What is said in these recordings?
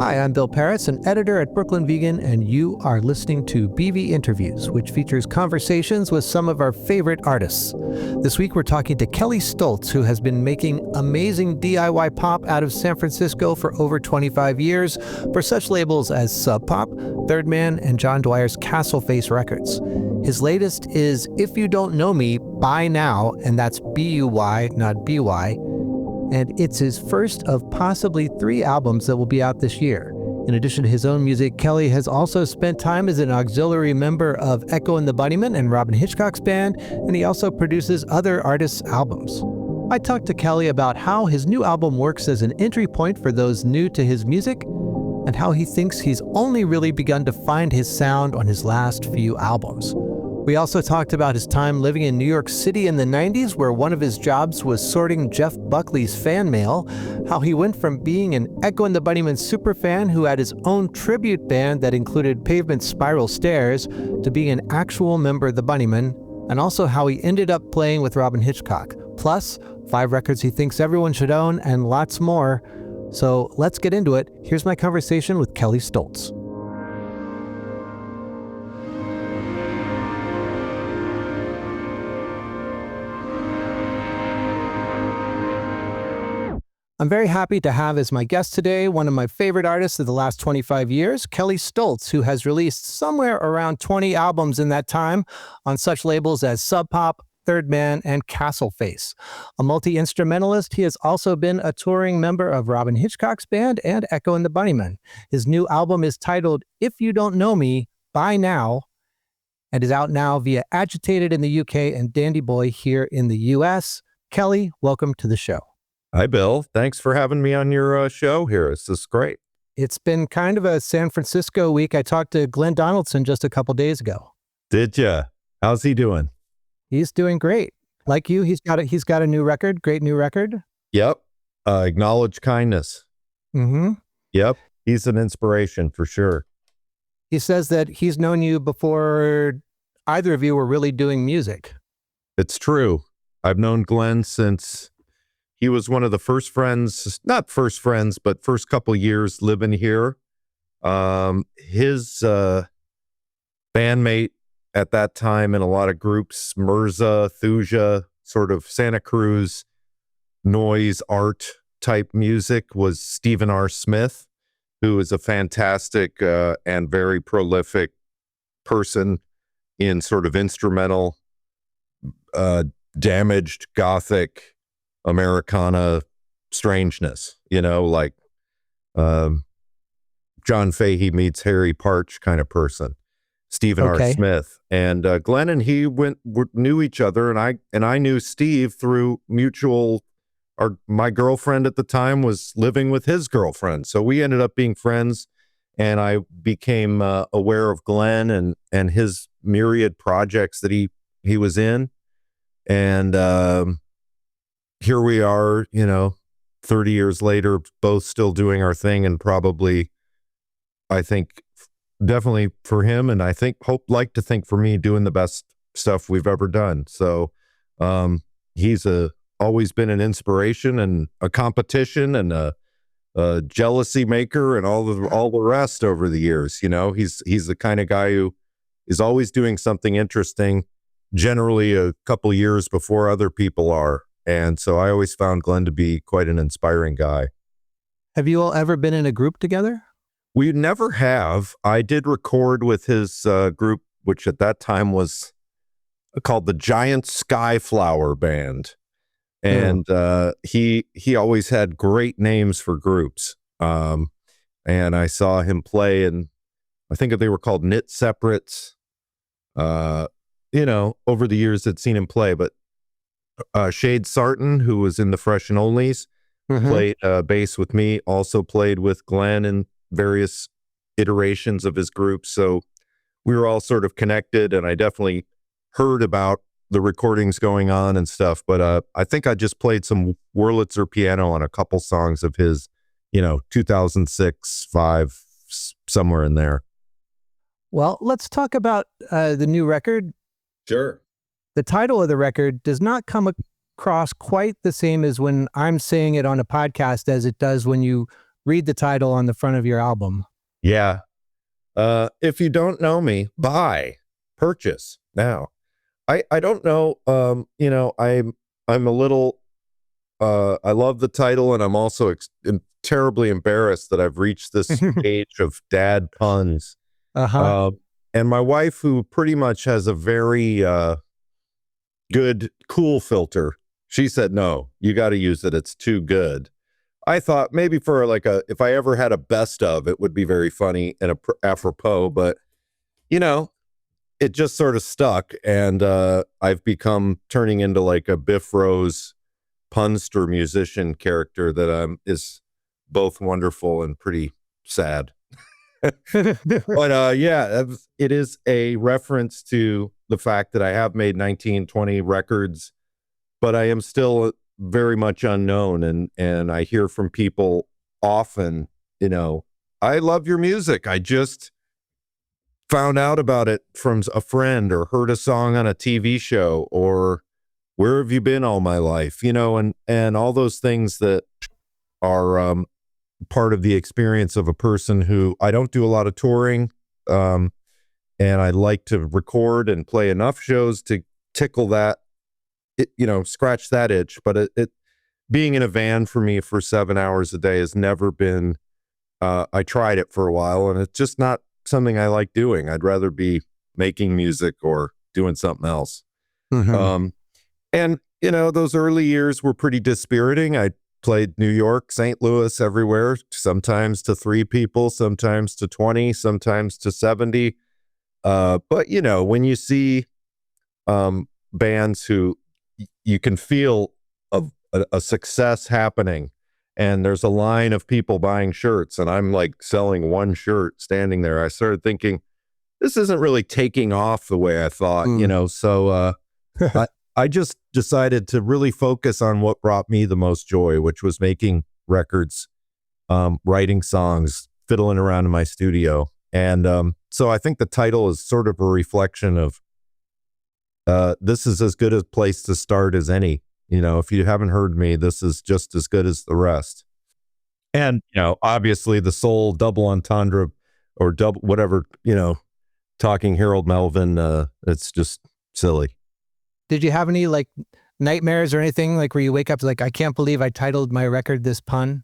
Hi, I'm Bill Parris, an editor at Brooklyn Vegan, and you are listening to BV Interviews, which features conversations with some of our favorite artists. This week, we're talking to Kelley Stoltz, who has been making amazing DIY pop out of San Francisco for over 25 years for such labels as Sub Pop, Third Man, and John Dwyer's Castle Face Records. His latest is If You Don't Know Me, Buy Now, and that's B-U-Y, not B-Y. And it's his first of possibly 3 albums that will be out this year. In addition to his own music, Kelley has also spent time as an auxiliary member of Echo The Bunnymen and Robyn Hitchcock's band, and he also produces other artists' albums. I talked to Kelley about how his new album works as an entry point for those new to his music, and how he thinks he's only really begun to find his sound on his last few albums. We also talked about his time living in New York City in the 90s, where one of his jobs was sorting Jeff Buckley's fan mail, how he went from being an Echo and the Bunnymen superfan who had his own tribute band that included Pavement's Spiral Stairs to being an actual member of the Bunnymen, and also how he ended up playing with Robyn Hitchcock, plus 5 records he thinks everyone should own and lots more. So let's get into it. Here's my conversation with Kelley Stoltz. I'm very happy to have as my guest today one of my favorite artists of the last 25 years, Kelley Stoltz, who has released somewhere around 20 albums in that time on such labels as Sub Pop, Third Man, and Castle Face. A multi-instrumentalist, he has also been a touring member of Robyn Hitchcock's band and Echo and the Bunnymen. His new album is titled If You Don't Know Me, Buy Now, and is out now via Agitated in the UK and Dandy Boy here in the US. Kelley, welcome to the show. Hi, Bill. Thanks for having me on your show here. This is great. It's been kind of a San Francisco week. I talked to Glenn Donaldson just a couple days ago. Did ya? How's he doing? He's doing great. Like you, he's got a new record, great new record. Yep. Acknowledge Kindness. Mm-hmm. Yep. He's an inspiration for sure. He says that he's known you before either of you were really doing music. It's true. I've known Glenn since he was one of the first friends, not first friends, but first couple years living here. His bandmate at that time in a lot of groups, Mirza, Thuja, sort of Santa Cruz noise art type music, was Stephen R. Smith, who is a fantastic and very prolific person in sort of instrumental, damaged Gothic Americana strangeness, like John Fahey meets Harry Parch kind of person, Stephen R. Smith. And Glenn and he knew each other, and I knew Steve through mutual. My girlfriend at the time was living with his girlfriend, so we ended up being friends. And I became aware of Glenn and his myriad projects that he was in, and here we are, 30 years later, both still doing our thing, and probably, I think, definitely for him, and I think like to think for me, doing the best stuff we've ever done. So he's always been an inspiration and a competition and a jealousy maker and all the rest over the years. He's the kind of guy who is always doing something interesting, generally a couple years before other people are. And so I always found Glenn to be quite an inspiring guy. Have you all ever been in a group together? We never have. I did record with his group, which at that time was called the Giant Skyflower Band. And he always had great names for groups. And I saw him play, and I think they were called Knit Separates. Over the years I'd seen him play, but Shade Sarton, who was in the Fresh and Onlys, played bass with me, also played with Glenn in various iterations of his group. So we were all sort of connected, and I definitely heard about the recordings going on and stuff. But I think I just played some Wurlitzer piano on a couple songs of his, 2006, 5, somewhere in there. Well, let's talk about the new record. Sure. The title of the record does not come across quite the same as when I'm saying it on a podcast as it does when you read the title on the front of your album. Yeah. If you don't know me, buy, purchase now. I don't know. I'm a little, I love the title, and I'm also terribly embarrassed that I've reached this age of dad puns. And my wife, who pretty much has a very good cool filter, she said, no, you got to use it. It's too good. I thought maybe for if I ever had a best of, it would be very funny and apropos, but it just sort of stuck, and I've become turning into like a Biff Rose punster musician character that is both wonderful and pretty sad. But yeah, it is a reference to the fact that I have made 19, 20 records, but I am still very much unknown, and I hear from people often, I love your music. I just found out about it from a friend, or heard a song on a TV show, or where have you been all my life, and all those things that are part of the experience of a person who I don't do a lot of touring, and I like to record and play enough shows to tickle that, scratch that itch. But it being in a van for me for 7 hours a day has never been, I tried it for a while, and it's just not something I like doing. I'd rather be making music or doing something else. And those early years were pretty dispiriting. I played New York, St. Louis, everywhere, sometimes to 3 people, sometimes to 20, sometimes to 70. But when you see bands who you can feel a success happening, and there's a line of people buying shirts, and I'm like selling one shirt standing there, I started thinking, this isn't really taking off the way I thought, so I just decided to really focus on what brought me the most joy, which was making records, writing songs, fiddling around in my studio. And so I think the title is sort of a reflection of this is as good a place to start as any. If you haven't heard me, this is just as good as the rest. And, obviously the soul double entendre, or double whatever, talking Harold Melvin, it's just silly. Did you have any like nightmares or anything, like where you wake up like, I can't believe I titled my record this pun?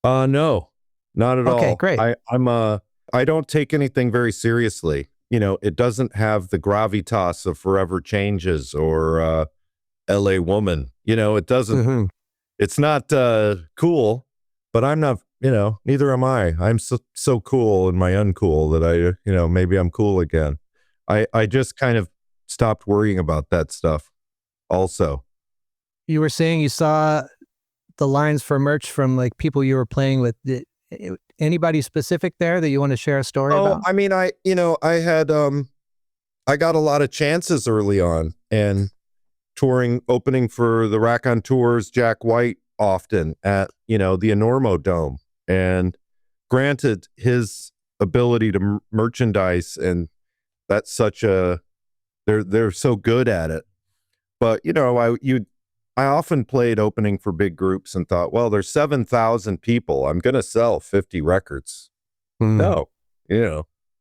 No, not at all. Okay, great. I don't take anything very seriously. It doesn't have the gravitas of Forever Changes or LA Woman. It doesn't, it's not cool, but I'm not, neither am I. I'm so cool in my uncool that I, maybe I'm cool again. I just kind of stopped worrying about that stuff also. You were saying you saw the lines for merch from like people you were playing with. Anybody specific there that you want to share a story about? I mean, I had, I got a lot of chances early on, and touring, opening for the Rack on Tours, Jack White often at, the Enormo Dome. And granted, his ability to merchandise, and that's such a, they're so good at it. But, I often played opening for big groups and thought, well, there's 7,000 people. I'm going to sell 50 records. No,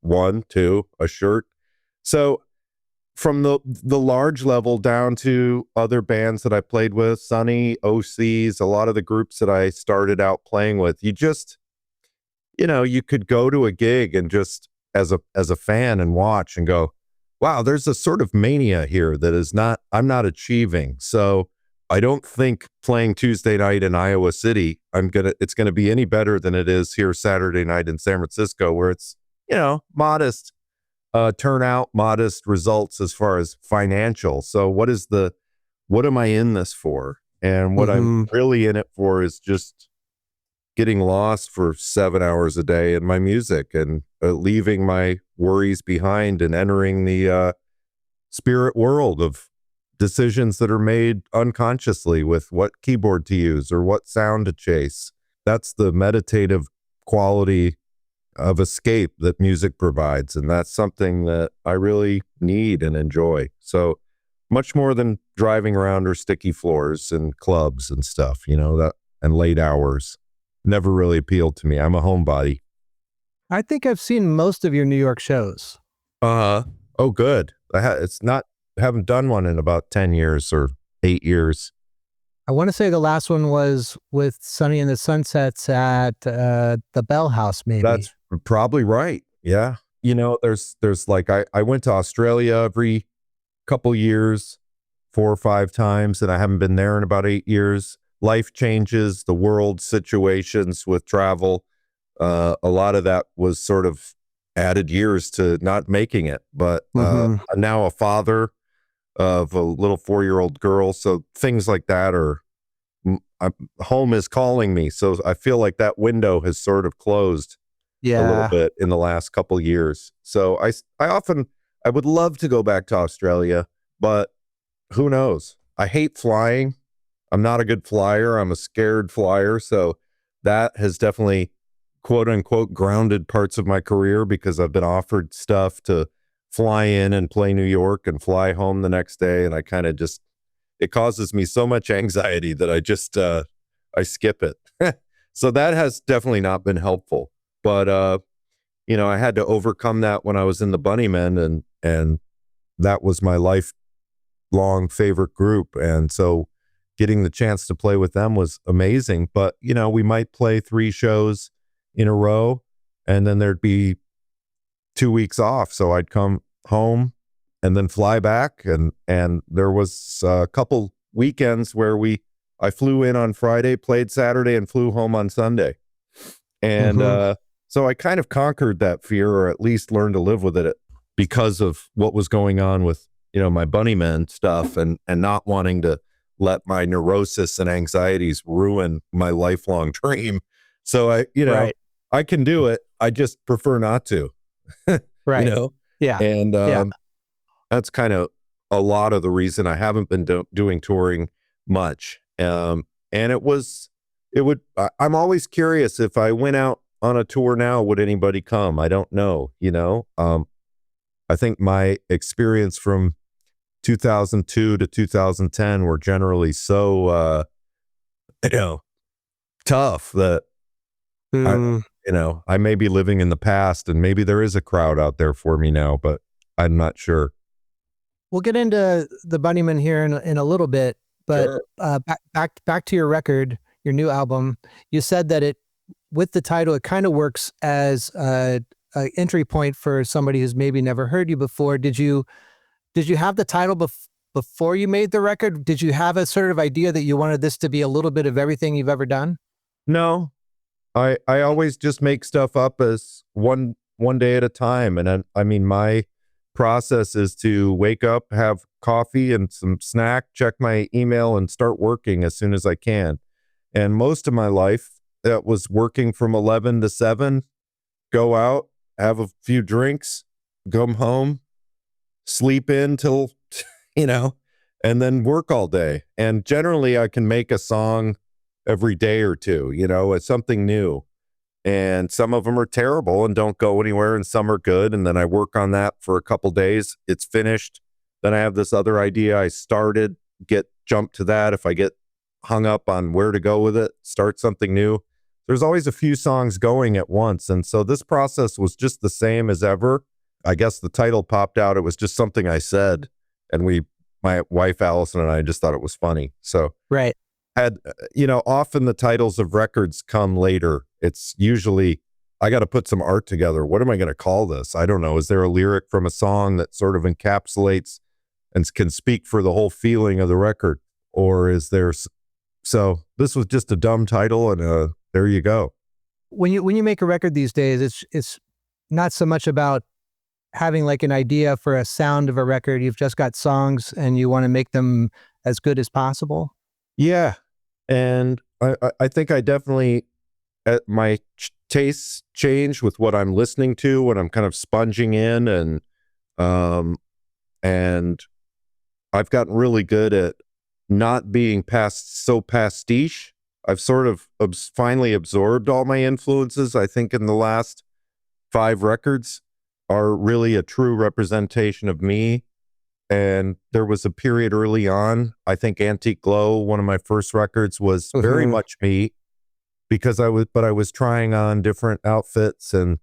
1, 2, a shirt. So from the large level down to other bands that I played with, Sonny, OCs, a lot of the groups that I started out playing with, you just, you could go to a gig and just as a fan and watch and go, wow, there's a sort of mania here that I'm not achieving. So I don't think playing Tuesday night in Iowa City, it's going to be any better than it is here Saturday night in San Francisco, where it's, modest turnout, modest results as far as financial. So what am I in this for? And what I'm really in it for is just getting lost for 7 hours a day in my music, and leaving my worries behind and entering the spirit world of decisions that are made unconsciously with what keyboard to use or what sound to chase. That's the meditative quality of escape that music provides, and that's something that I really need and enjoy. So much more than driving around or sticky floors and clubs and stuff, that, and late hours. never really appealed to me. I'm a homebody. I think I've seen most of your New York shows. Oh, good. Haven't done one in about 10 years or 8 years. I want to say the last one was with Sonny and The Sunsets at the Bell House, maybe. That's probably right. Yeah. You know, there's like, I went to Australia every couple years, 4 or 5 times, and I haven't been there in about 8 years. Life changes, the world situations with travel. A lot of that was sort of added years to not making it. But I'm now a father of a little 4-year-old girl. So things like that home is calling me. So I feel like that window has sort of closed a little bit in the last couple years. So I would love to go back to Australia, but who knows? I hate flying. I'm not a good flyer. I'm a scared flyer. So that has definitely, quote unquote, grounded parts of my career, because I've been offered stuff to fly in and play New York and fly home the next day. And I kind of it causes me so much anxiety that I skip it. So that has definitely not been helpful. But, I had to overcome that when I was in the Bunnymen, and that was my lifelong favorite group. And so getting the chance to play with them was amazing. But, we might play 3 shows in a row, and then there'd be 2 weeks off. So I'd come home and then fly back. And there was a couple weekends where I flew in on Friday, played Saturday, and flew home on Sunday. And so I kind of conquered that fear, or at least learned to live with it, because of what was going on with, my Bunnymen stuff, and not wanting to let my neurosis and anxieties ruin my lifelong dream. So I can do it. I just prefer not to. Right. Yeah. And that's kind of a lot of the reason I haven't been doing touring much. And I'm always curious, if I went out on a tour now, would anybody come? I don't know. I think my experience from 2002 to 2010 were generally so, tough that I may be living in the past, and maybe there is a crowd out there for me now, but I'm not sure. We'll get into the Bunnymen here in a little bit, but sure. Back to your record, your new album. You said that with the title, it kind of works as a entry point for somebody who's maybe never heard you before. Did you have the title before you made the record? Did you have a sort of idea that you wanted this to be a little bit of everything you've ever done? No, I always just make stuff up as one day at a time. And I mean, my process is to wake up, have coffee and some snack, check my email, and start working as soon as I can. And most of my life, that was working from 11 to 7, go out, have a few drinks, come home, sleep in till, and then work all day. And generally I can make a song every day or two, it's something new. And some of them are terrible and don't go anywhere, and some are good. And then I work on that for a couple days. It's finished. Then I have this other idea I started, jump to that. If I get hung up on where to go with it, start something new. There's always a few songs going at once. And so this process was just the same as ever. I guess the title popped out. It was just something I said. And my wife, Allison, and I just thought it was funny. So right. Often the titles of records come later. It's usually, I got to put some art together. What am I going to call this? I don't know. Is there a lyric from a song that sort of encapsulates and can speak for the whole feeling of the record? Or is there, so this was just a dumb title, and there you go. When you make a record these days, it's not so much about having like an idea for a sound of a record. You've just got songs and you want to make them as good as possible. Yeah. And I think I definitely, my tastes change with what I'm listening to when I'm kind of sponging in, and I've gotten really good at not being so pastiche. I've sort of finally absorbed all my influences. I think in the last 5 records are really a true representation of me. And there was a period early on, I think Antique Glow, one of my first records, was very much me, because I was trying on different outfits. And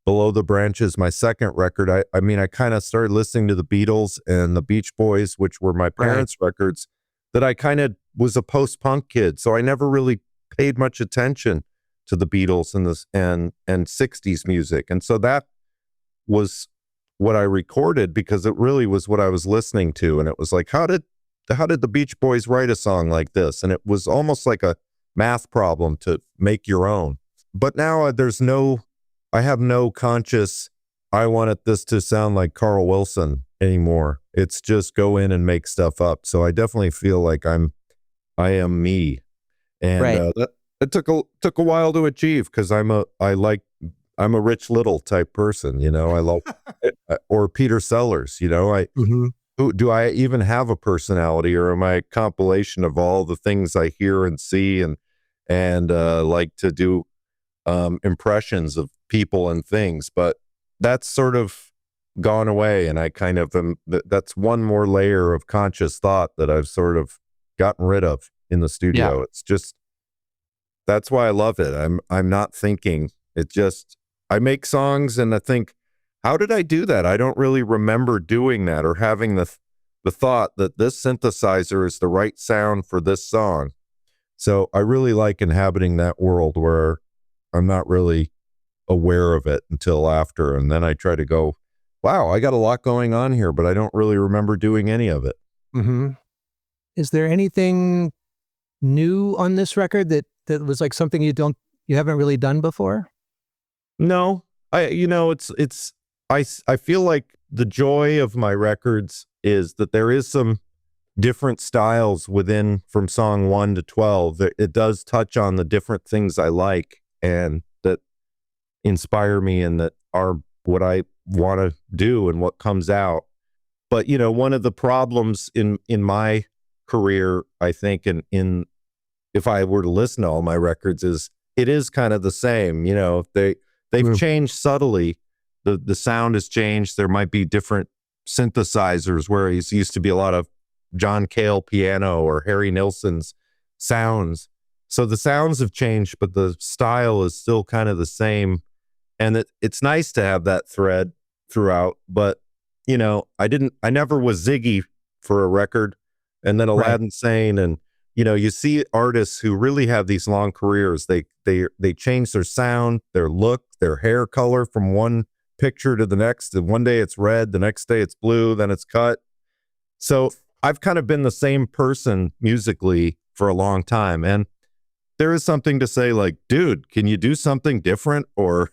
Below the Branches, my second record, I mean, I kind of started listening to the Beatles and the Beach Boys, which were my parents' records, that I kind of was a post-punk kid. So I never really paid much attention to the Beatles and 60s music. And so that was what I recorded, because it really was what I was listening to. And it was like, how did the Beach Boys write a song like this? And it was almost like a math problem to make your own. But now I have no conscious, I wanted this to sound like Carl Wilson anymore. It's just go in and make stuff up. So I definitely feel like I am me. And it took a while to achieve, because I'm a Rich Little type person, you know. I love or Peter Sellers, you know. Do I even have a personality, or am I a compilation of all the things I hear and see and like to do impressions of people and things? But that's sort of gone away, and I kind of that's one more layer of conscious thought that I've sort of gotten rid of in the studio. Yeah. It's just, that's why I love it. I'm not thinking. It just, I make songs and I think, how did I do that? I don't really remember doing that, or having the thought that this synthesizer is the right sound for this song. So I really like inhabiting that world where I'm not really aware of it until after. And then I try to go, wow, I got a lot going on here, but I don't really remember doing any of it. Mm-hmm. Is there anything new on this record that was like something you haven't really done before? No, I feel like the joy of my records is that there is some different styles within, from song 1 to 12. It does touch on the different things I like and that inspire me, and that are what I want to do and what comes out. But, you know, one of the problems in my career, I think, in if I were to listen to all my records, is it is kind of the same. You know, they've changed subtly. The sound has changed. There might be different synthesizers, where it used to be a lot of John Cale piano or Harry Nilsson's sounds. So the sounds have changed, but the style is still kind of the same. And it's nice to have that thread throughout. But, you know, I never was Ziggy for a record, and then Aladdin Sane. And, you know, you see artists who really have these long careers. They change their sound, their look, their hair color from one picture to the next. And one day it's red, the next day it's blue, then it's cut. So I've kind of been the same person musically for a long time. And there is something to say, like, dude, can you do something different? Or,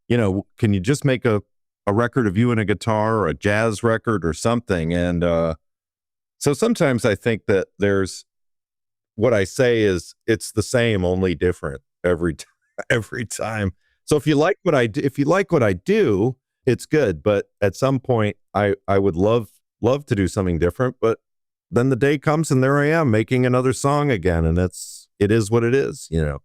you know, can you just make a record of you and a guitar, or a jazz record or something? And so sometimes I think that there's, what I say is, it's the same, only different every time. So if you like what I do, it's good. But at some point, I would love to do something different. But then the day comes, and there I am making another song again, and it is what it is, you know.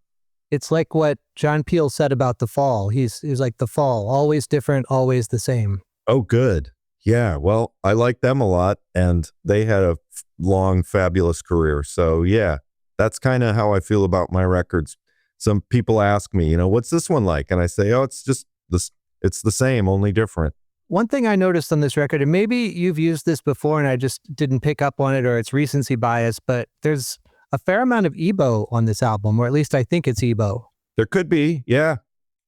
It's like what John Peel said about The Fall. He's like The Fall, always different, always the same. Oh, good. Yeah. Well, I like them a lot, and they had a long, fabulous career. So yeah, that's kind of how I feel about my records. Some people ask me, you know, what's this one like? And I say, oh, it's just this. It's the same, only different. One thing I noticed on this record, and maybe you've used this before and I just didn't pick up on it, or it's recency bias, but there's a fair amount of Ebow on this album, or at least I think it's Ebow. There could be, yeah.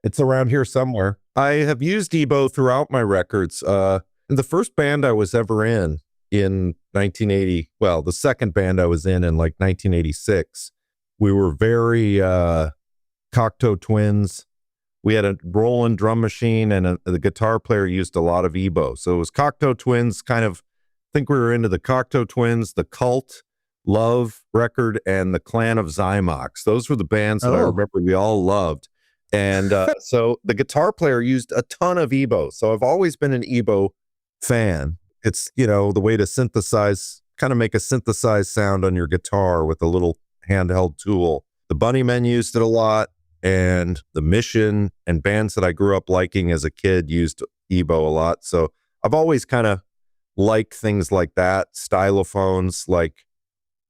It's around here somewhere. I have used Ebow throughout my records. The first band I was ever in 1980, well, the second band I was in like 1986, we were very Cocteau Twins. We had a Roland drum machine, and the guitar player used a lot of Ebow. So it was Cocteau Twins, kind of, I think we were into the Cocteau Twins, the Cult, Love record, and the Clan of Zymox. Those were the bands that I remember we all loved. And so the guitar player used a ton of Ebow. So I've always been an Ebow fan. It's, you know, the way to synthesize, kind of make a synthesized sound on your guitar with a little handheld tool. The Bunnymen used it a lot. And the Mission and bands that I grew up liking as a kid used Ebow a lot. So I've always kind of liked things like that, stylophones, like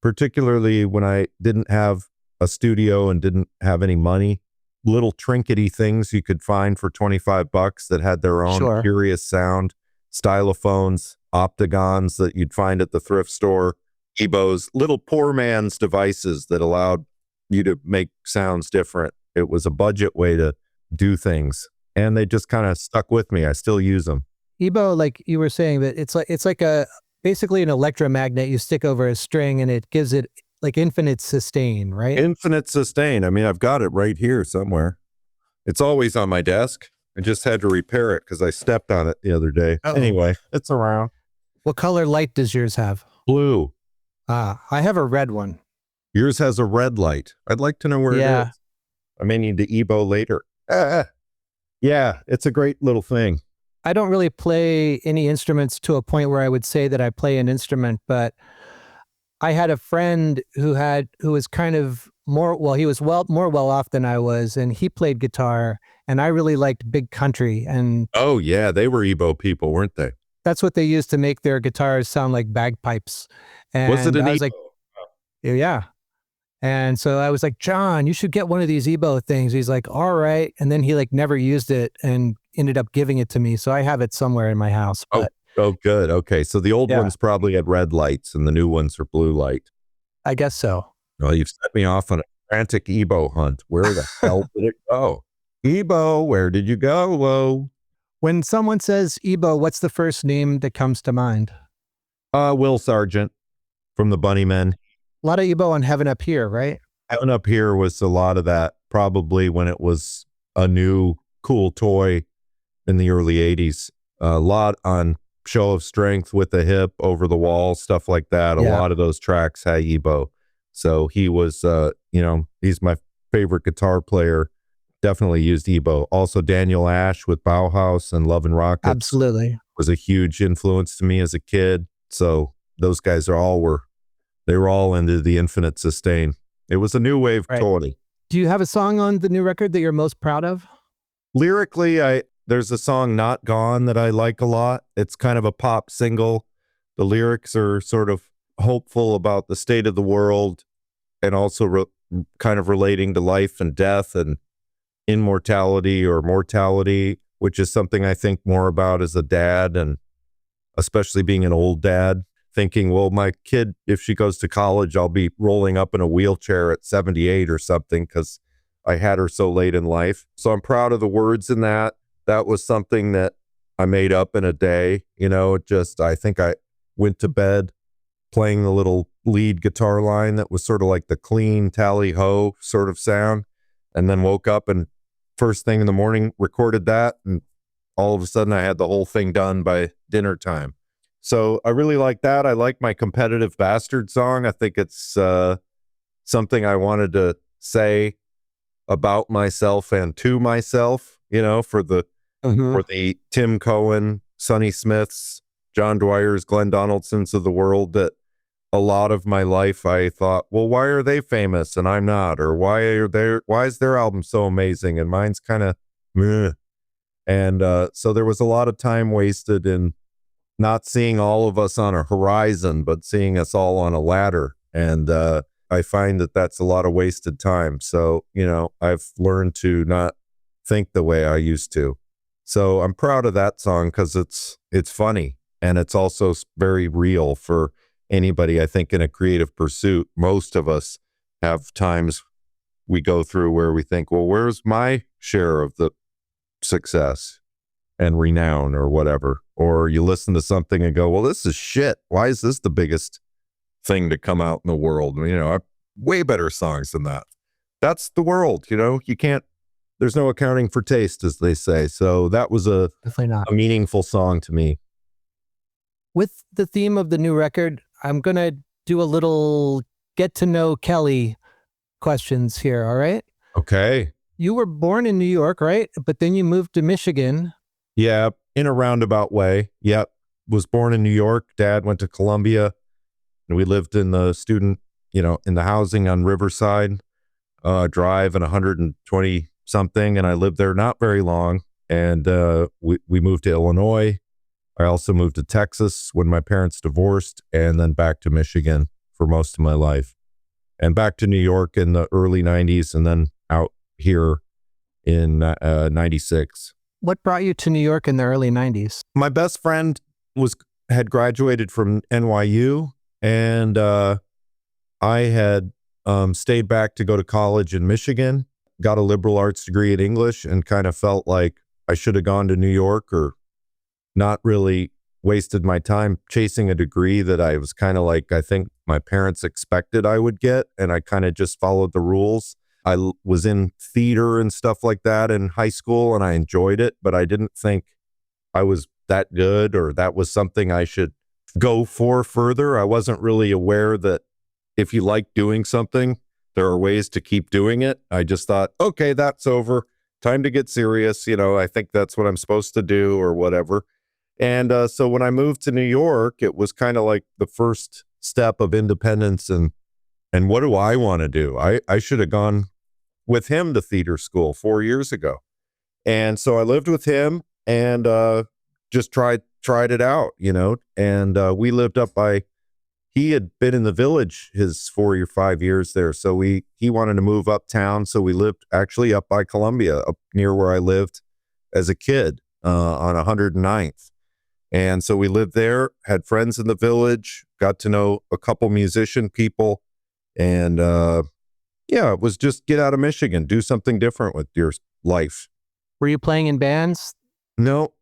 particularly when I didn't have a studio and didn't have any money. little trinkety things you could find for $25 that had their own curious sound, stylophones, optigons that you'd find at the thrift store, Ebows, little poor man's devices that allowed you to make sounds different. It was a budget way to do things, and they just kind of stuck with me. I still use them. Ebow, like you were saying, that it's like a basically an electromagnet you stick over a string, and it gives it like infinite sustain, right? Infinite sustain. I mean, I've got it right here somewhere. It's always on my desk. I just had to repair it because I stepped on it the other day. Uh-oh. Anyway, it's around. What color light does yours have? Blue. I have a red one. Yours has a red light. I'd like to know where it is. I may need the Ebow later. Yeah, it's a great little thing. I don't really play any instruments to a point where I would say that I play an instrument, but I had a friend who was kind of more well off than I was, and he played guitar, and I really liked big country. And oh yeah, they were Ebow people, weren't they? That's what they used to make their guitars sound like bagpipes. And was it an I was Ebow? Like, yeah. And so I was like, John, you should get one of these Ebow things. He's like, all right. And then he like never used it and ended up giving it to me. So I have it somewhere in my house. But oh, good. Okay. So the old ones probably had red lights and the new ones are blue light. I guess so. Well, you've set me off on a frantic Ebow hunt. Where the hell did it go? Ebow, where did you go? Whoa. When someone says Ebow, what's the first name that comes to mind? Will Sargent from the Bunnymen. A lot of Ebow on Heaven Up Here, right? Heaven Up Here was a lot of that, probably when it was a new cool toy in the early 80s. A lot on Show of Strength, With the Hip, Over the Wall, stuff like that. A lot of those tracks had Ebow. So he was, he's my favorite guitar player. Definitely used Ebow. Also, Daniel Ash with Bauhaus and Love and Rockets. Absolutely. Was a huge influence to me as a kid. So those guys they were all into the infinite sustain. It was a new wave toy. Do you have a song on the new record that you're most proud of? Lyrically, there's a song, Not Gone, that I like a lot. It's kind of a pop single. The lyrics are sort of hopeful about the state of the world and also kind of relating to life and death and immortality or mortality, which is something I think more about as a dad, and especially being an old dad, thinking, well, my kid, if she goes to college, I'll be rolling up in a wheelchair at 78 or something because I had her so late in life. So I'm proud of the words in that. That was something that I made up in a day. I think I went to bed playing the little lead guitar line that was sort of like the clean tally-ho sort of sound, and then woke up and first thing in the morning recorded that, and all of a sudden I had the whole thing done by dinner time. So I really like that. I like my Competitive Bastard song. I think it's something I wanted to say about myself and to myself, for the Tim Cohen, Sonny Smiths, John Dwyers, Glenn Donaldsons of the world, that a lot of my life I thought, well, why are they famous and I'm not? Or why is their album so amazing and mine's kind of meh? And so there was a lot of time wasted in not seeing all of us on a horizon, but seeing us all on a ladder. And I find that that's a lot of wasted time. So, I've learned to not think the way I used to. So I'm proud of that song because it's funny, and it's also very real for anybody, I think, in a creative pursuit. Most of us have times we go through where we think, well, where's my share of the success and renown or whatever? Or you listen to something and go, well, this is shit. Why is this the biggest thing to come out in the world? I have way better songs than that. That's the world, you can't, there's no accounting for taste, as they say. So that was definitely not a meaningful song to me. With the theme of the new record, I'm going to do a little get to know Kelley questions here. All right. Okay. You were born in New York, right? But then you moved to Michigan. Yeah. In a roundabout way. Yep. Was born in New York. Dad went to Columbia, and we lived in the student, in the housing on Riverside Drive and 120 something. And I lived there not very long. And we moved to Illinois. I also moved to Texas when my parents divorced, and then back to Michigan for most of my life, and back to New York in the early 90s, and then out here in 96. What brought you to New York in the early 90s? My best friend had graduated from NYU, and I had stayed back to go to college in Michigan, got a liberal arts degree in English, and kind of felt like I should have gone to New York or not really wasted my time chasing a degree that I was kind of like, I think my parents expected I would get, and I kind of just followed the rules. I was in theater and stuff like that in high school, and I enjoyed it, but I didn't think I was that good or that was something I should go for further. I wasn't really aware that if you like doing something, there are ways to keep doing it. I just thought, okay, that's over. Time to get serious. I think that's what I'm supposed to do or whatever. And so when I moved to New York, it was kind of like the first step of independence and what do I want to do? I should have gone with him to theater school 4 years ago. And so I lived with him and just tried it out, and we lived up by, he had been in the Village his 4 or 5 years there. So he wanted to move uptown. So we lived actually up by Columbia, up near where I lived as a kid on 109th. And so we lived there, had friends in the Village, got to know a couple musician people. And it was just get out of Michigan, do something different with your life. Were you playing in bands? No.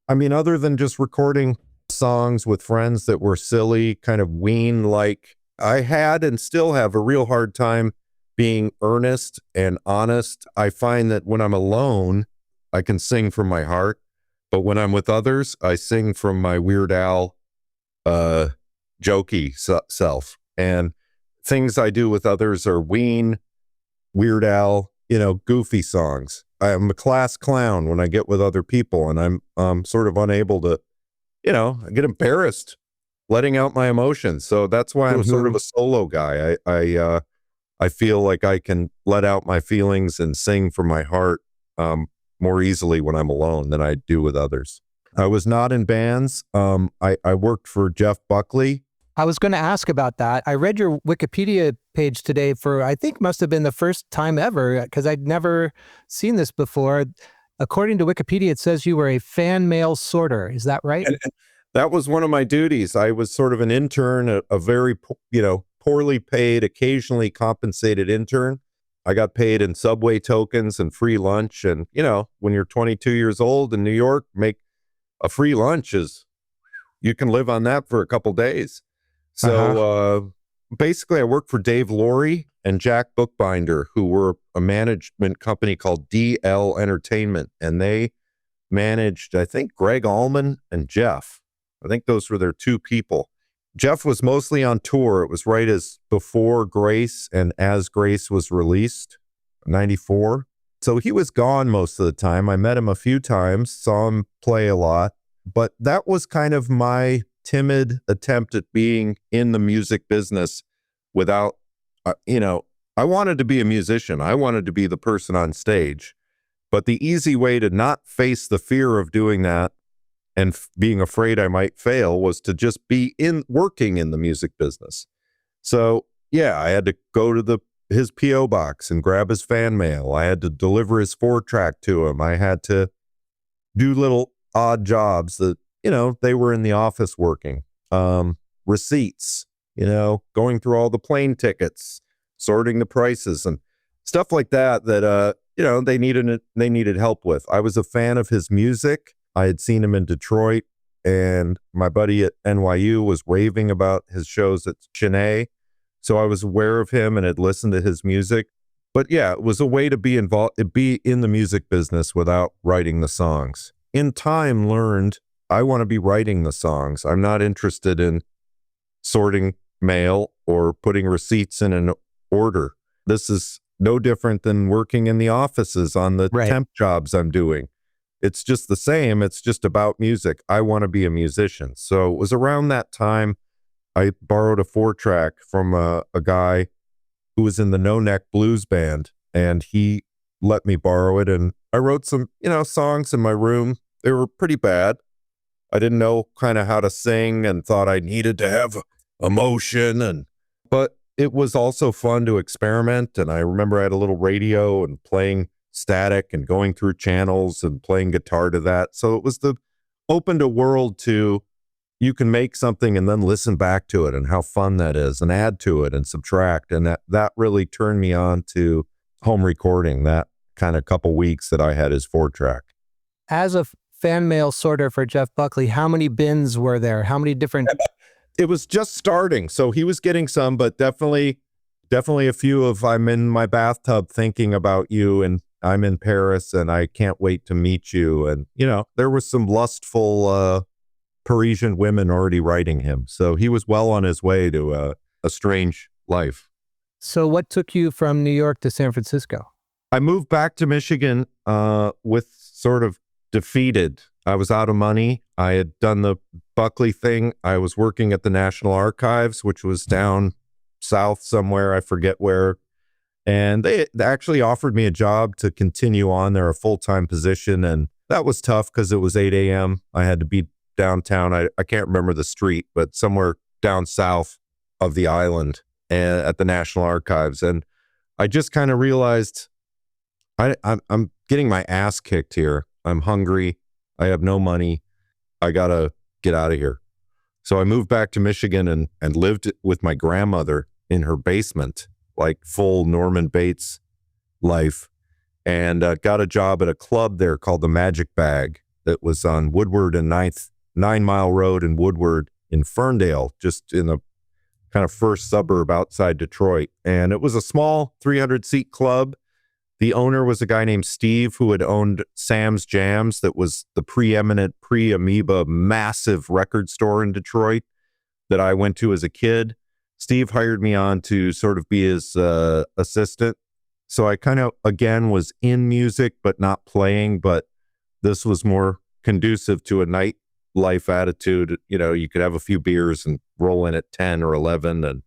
I mean, other than just recording songs with friends that were silly, kind of Ween-like, I had and still have a real hard time being earnest and honest. I find that when I'm alone, I can sing from my heart. But when I'm with others, I sing from my Weird Al jokey self. And things I do with others are Ween, Weird Al, goofy songs. I'm a class clown when I get with other people, and I'm sort of unable to, I get embarrassed letting out my emotions. So that's why I'm sort of a solo guy. I feel like I can let out my feelings and sing from my heart more easily when I'm alone than I do with others. I was not in bands. I worked for Jeff Buckley. I was going to ask about that. I read your Wikipedia page today for, I think must have been the first time ever, because I'd never seen this before. According to Wikipedia, it says you were a fan mail sorter. Is that right? And that was one of my duties. I was sort of an intern, a very, poorly paid, occasionally compensated intern. I got paid in subway tokens and free lunch. And, when you're 22 years old in New York, make a free lunch you can live on that for a couple days. So basically, I worked for Dave Laurie and Jack Bookbinder, who were a management company called DL Entertainment. And they managed, I think, Greg Allman and Jeff. I think those were their two people. Jeff was mostly on tour. It was right as before Grace and as Grace was released, 94. So he was gone most of the time. I met him a few times, saw him play a lot. But that was kind of my timid attempt at being in the music business without, I wanted to be a musician. I wanted to be the person on stage. But the easy way to not face the fear of doing that and being afraid I might fail was to just be working in the music business. So, I had to go to his P.O. box and grab his fan mail. I had to deliver his 4-track to him. I had to do little odd jobs that, they were in the office working. Receipts, going through all the plane tickets, sorting the prices and stuff like that, they needed help with. I was a fan of his music. I had seen him in Detroit, and my buddy at NYU was raving about his shows at Chennai. So I was aware of him and had listened to his music. But it was a way to be in the music business without writing the songs. In time, learned I want to be writing the songs. I'm not interested in sorting mail or putting receipts in an order. This is no different than working in the offices on the temp jobs I'm doing. It's just the same. It's just about music. I want to be a musician. So it was around that time I borrowed a 4-track from a guy who was in the No Neck Blues Band, and he let me borrow it. And I wrote some, songs in my room. They were pretty bad. I didn't know kind of how to sing and thought I needed to have emotion. But it was also fun to experiment. And I remember I had a little radio and playing static and going through channels and playing guitar to that. So it was opened a world to, you can make something and then listen back to it and how fun that is and add to it and subtract. And that really turned me on to home recording, that kind of couple weeks that I had his 4-track. As a fan mail sorter for Jeff Buckley, how many bins were there? How many different... It was just starting, so he was getting some, but definitely a few of I'm in my bathtub thinking about you, and I'm in Paris, and I can't wait to meet you. And, there was some lustful Parisian women already writing him. So he was well on his way to a strange life. So what took you from New York to San Francisco? I moved back to Michigan with sort of defeated. I was out of money. I had done the Buckley thing. I was working at the National Archives, which was down south somewhere. I forget where. And they actually offered me a job to continue on there, a full-time position. And that was tough because it was 8 a.m. I had to be downtown. I can't remember the street, but somewhere down south of the island at the National Archives. And I just kind of realized I'm getting my ass kicked here. I'm hungry. I have no money. I got to get out of here. So I moved back to Michigan and lived with my grandmother in her basement, like full Norman Bates life, and got a job at a club there called the Magic Bag that was on Woodward and 9 Mile Road in Woodward in Ferndale, just in the kind of first suburb outside Detroit. And it was a small 300-seat club. The owner was a guy named Steve who had owned Sam's Jams, that was the preeminent pre-Amoeba massive record store in Detroit that I went to as a kid. Steve hired me on to sort of be his assistant. So I kind of, again, was in music, but not playing. But this was more conducive to a nightlife attitude. You could have a few beers and roll in at 10 or 11 and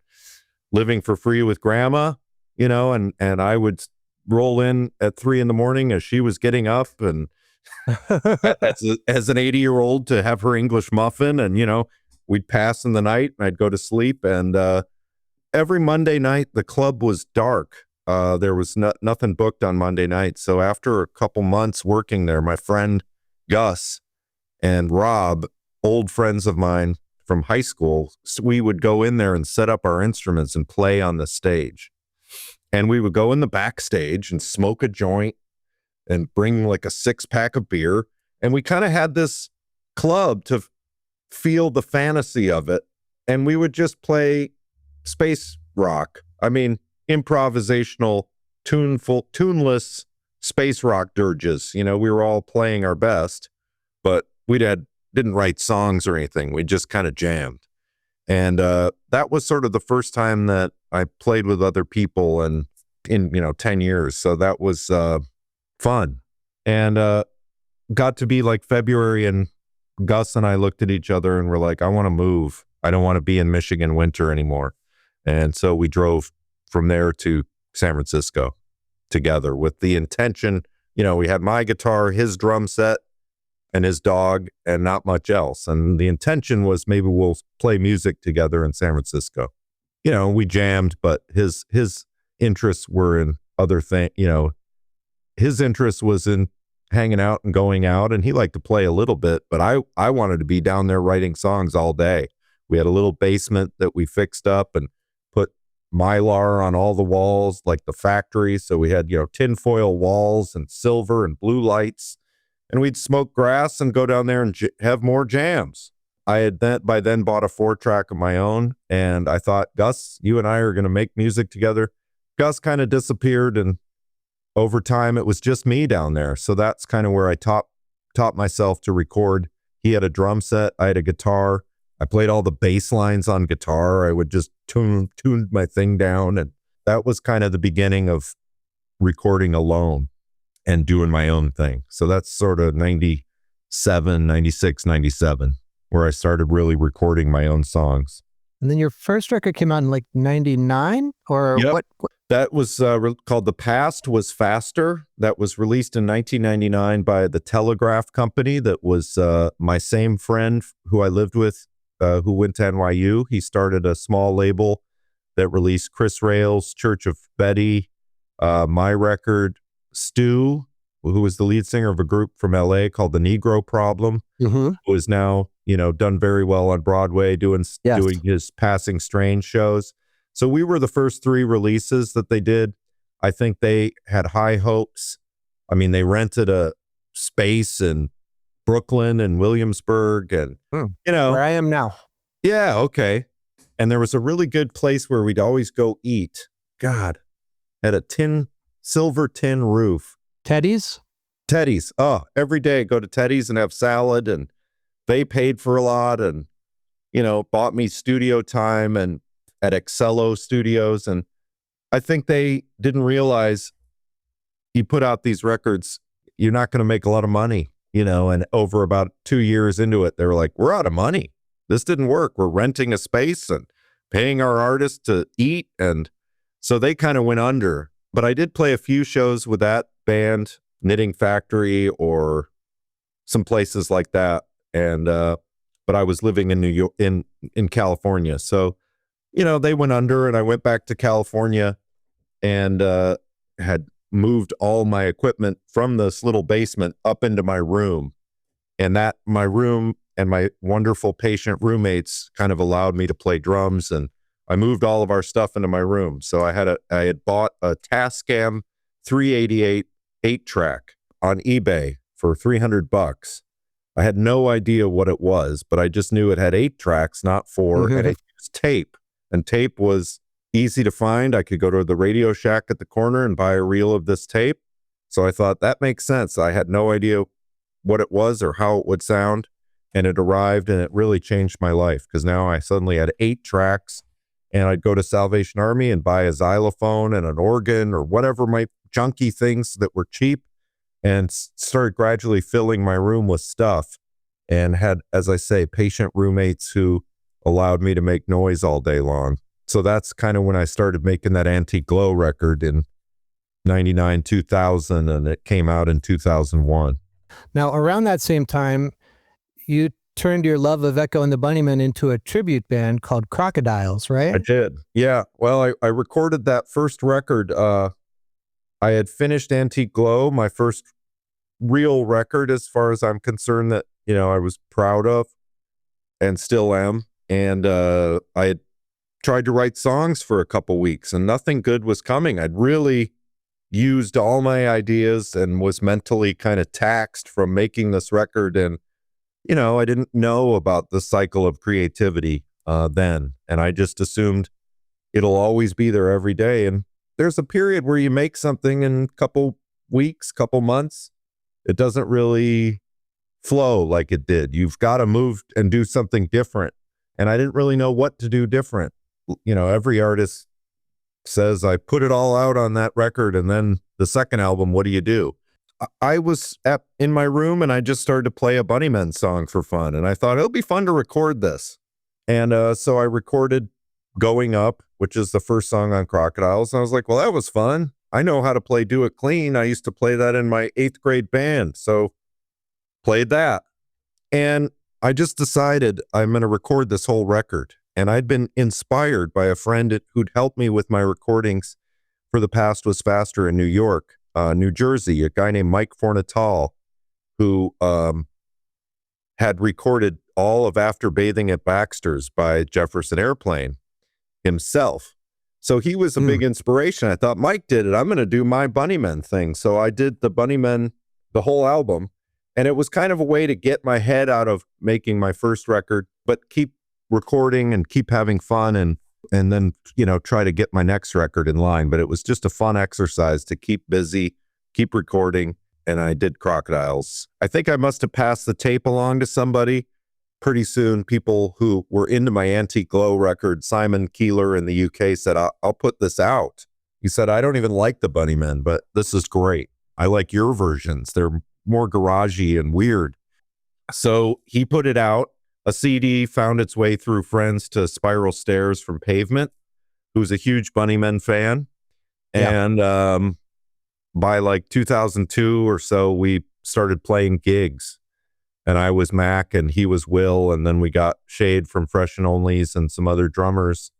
living for free with grandma, and I would roll in at 3 a.m. as she was getting up, and as an 80-year-old to have her English muffin, and we'd pass in the night and I'd go to sleep. And every Monday night the club was dark. There was nothing booked on Monday night. So after a couple months working there, my friend Gus and Rob, old friends of mine from high school, we would go in there and set up our instruments and play on the stage. And we would go in the backstage and smoke a joint and bring like a 6-pack of beer. And we kind of had this club to feel the fantasy of it. And we would just play space rock. I mean, improvisational, tuneless space rock dirges. We were all playing our best, but didn't write songs or anything. We just kind of jammed. And that was sort of the first time that I played with other people and in 10 years. So that was fun. And got to be like February, and Gus and I looked at each other and were like, I want to move. I don't want to be in Michigan winter anymore. And so we drove from there to San Francisco together with the intention, we had my guitar, his drum set, and his dog, and not much else. And the intention was maybe we'll play music together in San Francisco. We jammed, but his interests were in other things. His interest was in hanging out and going out, and he liked to play a little bit, but I wanted to be down there writing songs all day. We had a little basement that we fixed up and put Mylar on all the walls, like the factory. So we had, tinfoil walls and silver and blue lights. And we'd smoke grass and go down there and have more jams. I had by then bought a 4-track of my own, and I thought, Gus, you and I are going to make music together. Gus kind of disappeared, and over time it was just me down there. So that's kind of where I taught myself to record. He had a drum set, I had a guitar. I played all the bass lines on guitar. I would just tune my thing down, and that was kind of the beginning of recording alone and doing my own thing. So that's sort of 97, 96, 97, where I started really recording my own songs. And then your first record came out in like 99 or yep. What? That was called The Past Was Faster. That was released in 1999 by the Telegraph Company. That was my same friend who I lived with, who went to NYU. He started a small label that released Chris Rail's Church of Betty, my record, Stu, who was the lead singer of a group from LA called the Negro Problem, who is now, done very well on Broadway, doing his Passing Strange shows. So we were the first 3 releases that they did. I think they had high hopes. I mean, they rented a space in Brooklyn and Williamsburg and, where I am now. Yeah. Okay. And there was a really good place where we'd always go eat. God, had a silver tin roof. Teddy's? Teddy's. Oh, every day go to Teddy's and have salad, and they paid for a lot and, bought me studio time and at Excello Studios. And I think they didn't realize you put out these records, you're not going to make a lot of money, and over about 2 years into it, they were like, we're out of money. This didn't work. We're renting a space and paying our artists to eat. And so they kind of went under. But I did play a few shows with that band, Knitting Factory or some places like that. And, but I was living in New York, in California. So, they went under, and I went back to California and had moved all my equipment from this little basement up into my room. And my room and my wonderful patient roommates kind of allowed me to play drums, and I moved all of our stuff into my room. So I had bought a Tascam 388 8-track on eBay for $300. I had no idea what it was, but I just knew it had 8 tracks, not 4, and it used tape. And tape was easy to find. I could go to the Radio Shack at the corner and buy a reel of this tape. So I thought that makes sense. I had no idea what it was or how it would sound. And it arrived, and it really changed my life, because now I suddenly had 8 tracks, and I'd go to Salvation Army and buy a xylophone and an organ or whatever my junky things that were cheap, and started gradually filling my room with stuff, and had, as I say, patient roommates who allowed me to make noise all day long. So that's kind of when I started making that Antique Glow record in 99, 2000, and it came out in 2001. Now, around that same time, you turned your love of Echo and the Bunnymen into a tribute band called Crocodiles, right? I did. Yeah. Well, I recorded that first record. I had finished Antique Glow, my first real record, as far as I'm concerned, that, I was proud of and still am. And I had tried to write songs for a couple weeks, and nothing good was coming. I'd really used all my ideas and was mentally kind of taxed from making this record. And, I didn't know about the cycle of creativity then. And I just assumed it'll always be there every day. And there's a period where you make something in a couple weeks, couple months. It doesn't really flow like it did. You've got to move and do something different. And I didn't really know what to do different. Every artist says, I put it all out on that record, and then the second album, what do you do? I was in my room, and I just started to play a Bunnymen song for fun. And I thought it'll be fun to record this. And so I recorded Going Up, which is the first song on Crocodiles. And I was like, well, that was fun. I know how to play Do It Clean. I used to play that in my 8th grade band. So played that. And I just decided I'm going to record this whole record. And I'd been inspired by a friend who'd helped me with my recordings for The Past Was Faster in New York, New Jersey, a guy named Mike Fornatal, who had recorded all of After Bathing at Baxter's by Jefferson Airplane himself. So he was a big inspiration. I thought, Mike did it. I'm going to do my Bunnymen thing. So I did the Bunnymen, the whole album. And it was kind of a way to get my head out of making my first record, but keep recording and keep having fun, and then, try to get my next record in line. But it was just a fun exercise to keep busy, keep recording. And I did Crocodiles. I think I must have passed the tape along to somebody. Pretty soon, people who were into my Antique Glow record, Simon Keeler in the UK, said, I'll put this out. He said, I don't even like the Bunnymen, but this is great. I like your versions. They're more garagey and weird. So he put it out. A CD found its way through friends to Spiral Stairs from Pavement, who's a huge Bunnymen fan. Yeah. And by like 2002 or so, we started playing gigs. And I was Mac and he was Will. And then we got Shade from Fresh and Onlys and some other drummers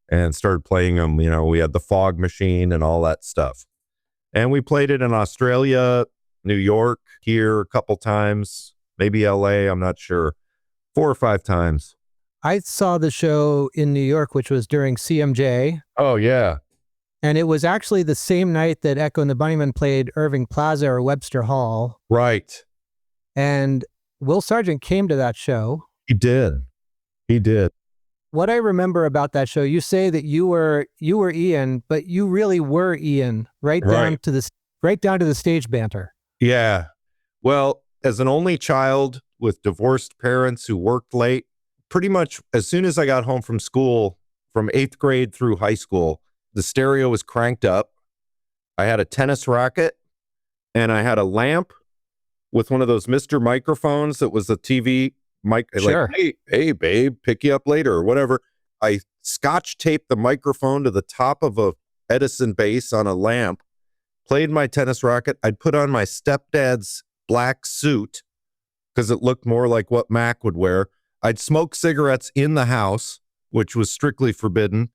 and started playing them. We had the Fog Machine and all that stuff. And we played it in Australia, New York, here a couple times, maybe LA, I'm not sure. 4 or 5 times. I saw the show in New York, which was during CMJ. Oh, yeah. And it was actually the same night that Echo and the Bunnymen played Irving Plaza or Webster Hall. Right. And Will Sargent came to that show. He did. What I remember about that show, you say that you were Ian, but you really were Ian, right down to the stage banter. Yeah. Well, as an only child with divorced parents who worked late, pretty much as soon as I got home from school, from 8th grade through high school, the stereo was cranked up. I had a tennis racket and I had a lamp with one of those Mr. microphones that was a TV mic. Sure. Like, hey, babe, pick you up later or whatever. I scotch taped the microphone to the top of a Edison base on a lamp, played my tennis racket. I'd put on my stepdad's black suit because it looked more like what Mac would wear. I'd smoke cigarettes in the house, which was strictly forbidden,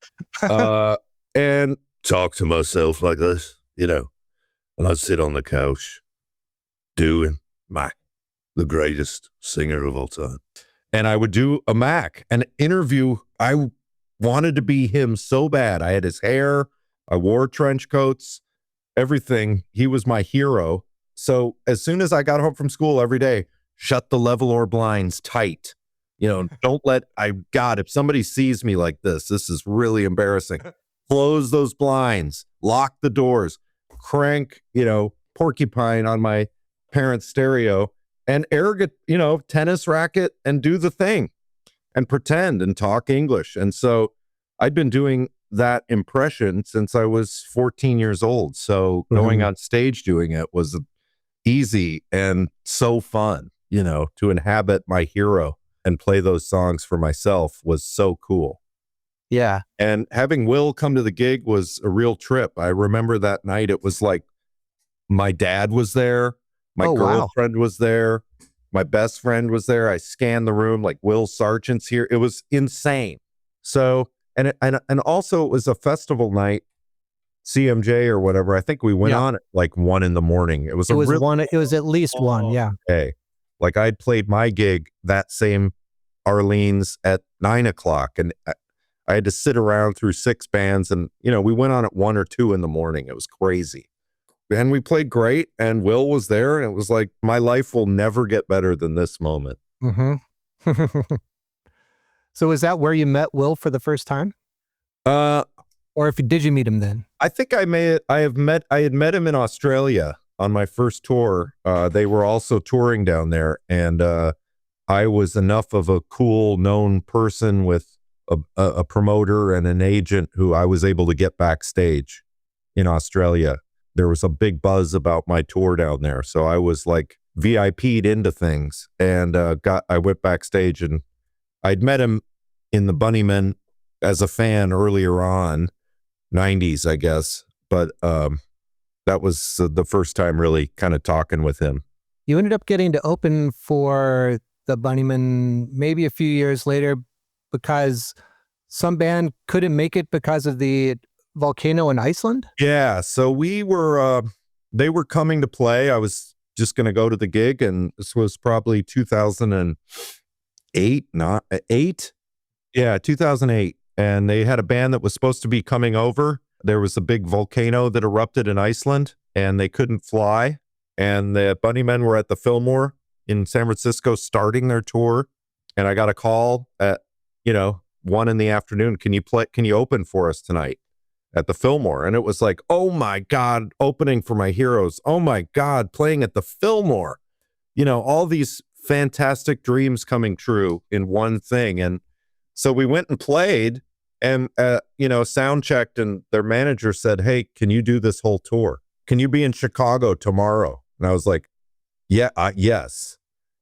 and talk to myself like this, and I'd sit on the couch doing Mac, the greatest singer of all time. And I would do a Mac, an interview. I wanted to be him so bad. I had his hair. I wore trench coats, everything. He was my hero. So as soon as I got home from school every day, shut the level or blinds tight. Don't let, if somebody sees me like this is really embarrassing. Close those blinds, lock the doors, crank, porcupine on my parents' stereo and arrogant, tennis racket and do the thing and pretend and talk English. And so I'd been doing that impression since I was 14 years old. So going on stage doing it was easy and so fun, to inhabit my hero and play those songs for myself was so cool. Yeah. And having Will come to the gig was a real trip. I remember that night, it was like my dad was there. My girlfriend was there. My best friend was there. I scanned the room like Will Sargent's here. It was insane. So, and also it was a festival night, CMJ or whatever. I think we went on at like 1 a.m. It was it was at least 1. Yeah. Okay. Like I'd played my gig that same Arlene's at 9 o'clock and I had to sit around through 6 bands and, we went on at 1 or 2 a.m. It was crazy. And we played great and Will was there and it was like, my life will never get better than this moment. Mm-hmm. So is that where you met Will for the first time? Or did you meet him then? I think I had met him in Australia on my first tour. They were also touring down there and I was enough of a cool known person with a promoter and an agent who I was able to get backstage in Australia. There was a big buzz about my tour down there. So I was like VIP'd into things and I went backstage and I'd met him in the Bunnymen as a fan earlier on, 90s, I guess. But that was the first time really kind of talking with him. You ended up getting to open for the Bunnymen maybe a few years later because some band couldn't make it because of the volcano in Iceland? Yeah, so they were coming to play. I was just going to go to the gig, and this was probably 2008, not 8? Yeah, 2008. And they had a band that was supposed to be coming over. There was a big volcano that erupted in Iceland, and they couldn't fly. And the Bunnymen were at the Fillmore in San Francisco starting their tour. And I got a call at, 1 p.m. Can you open for us tonight at the Fillmore? And it was like, oh my God, opening for my heroes. Oh my God, playing at the Fillmore. All these fantastic dreams coming true in one thing. And so we went and played and, sound checked, and their manager said, hey, can you do this whole tour? Can you be in Chicago tomorrow? And I was like, yeah, yes.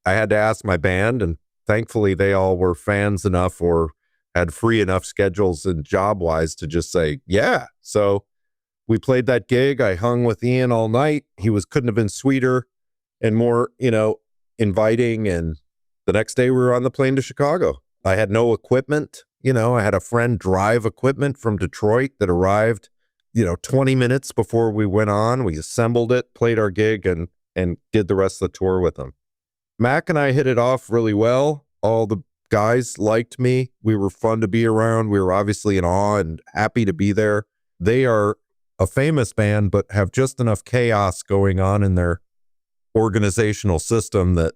I had to ask my band, and thankfully they all were fans enough or had free enough schedules and job-wise to just say, yeah. So we played that gig. I hung with Ian all night. He couldn't have been sweeter and more, inviting. And the next day we were on the plane to Chicago. I had no equipment. I had a friend drive equipment from Detroit that arrived 20 minutes before we went on. We assembled it, played our gig, and did the rest of the tour with them. Mac and I hit it off really well. All the guys liked me. We were fun to be around. We were obviously in awe and happy to be there. They are a famous band, but have just enough chaos going on in their organizational system that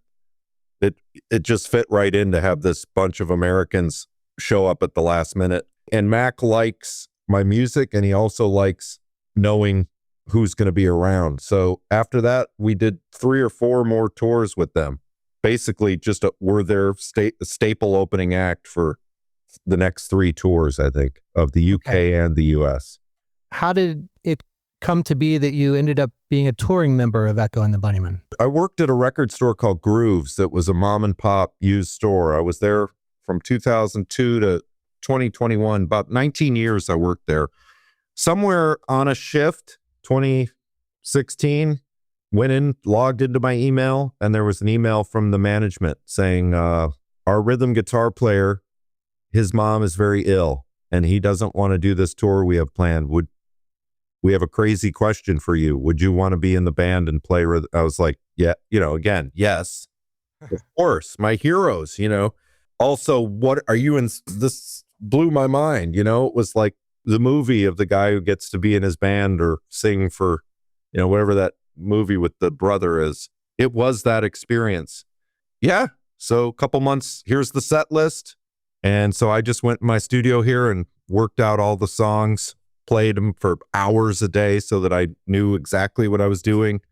it just fit right in to have this bunch of Americans show up at the last minute. And Mac likes my music, and he also likes knowing who's going to be around. So after that, we did 3 or 4 more tours with them. Basically, just we're their staple opening act for the next 3 tours, I think, of the UK and the US. How did it come to be that you ended up being a touring member of Echo and the Bunnymen? I worked at a record store called Grooves that was a mom and pop used store. I was there from 2002 to 2021, about 19 years I worked there. Somewhere on a shift, 2016, went in, logged into my email, and there was an email from the management saying, our rhythm guitar player, his mom is very ill, and he doesn't want to do this tour we have planned. We have a crazy question for you. Would you want to be in the band and play rhythm? I was like, yeah, again, yes, of course, my heroes, Also, what are you in? This blew my mind, It was like the movie of the guy who gets to be in his band or sing for, whatever that movie with the brother is. It was that experience. Yeah. So a couple months, here's the set list. And so I just went in my studio here and worked out all the songs, played them for hours a day so that I knew exactly what I was doing,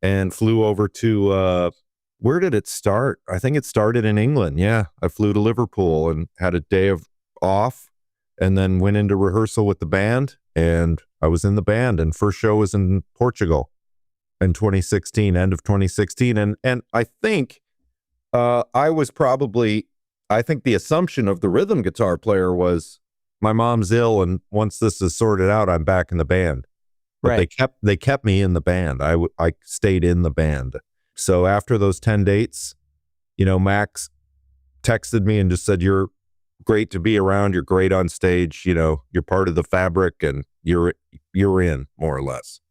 and flew over to, where did it start? I think it started in England. Yeah. I flew to Liverpool and had a day off, and then went into rehearsal with the band, and I was in the band, and first show was in Portugal in 2016, end of 2016. And I think, I think the assumption of the rhythm guitar player was my mom's ill, and once this is sorted out, I'm back in the band. But right. they kept me in the band. I stayed in the band. So after those 10 dates, Max texted me and just said, you're great to be around. You're great on stage. You're part of the fabric, and you're in, more or less.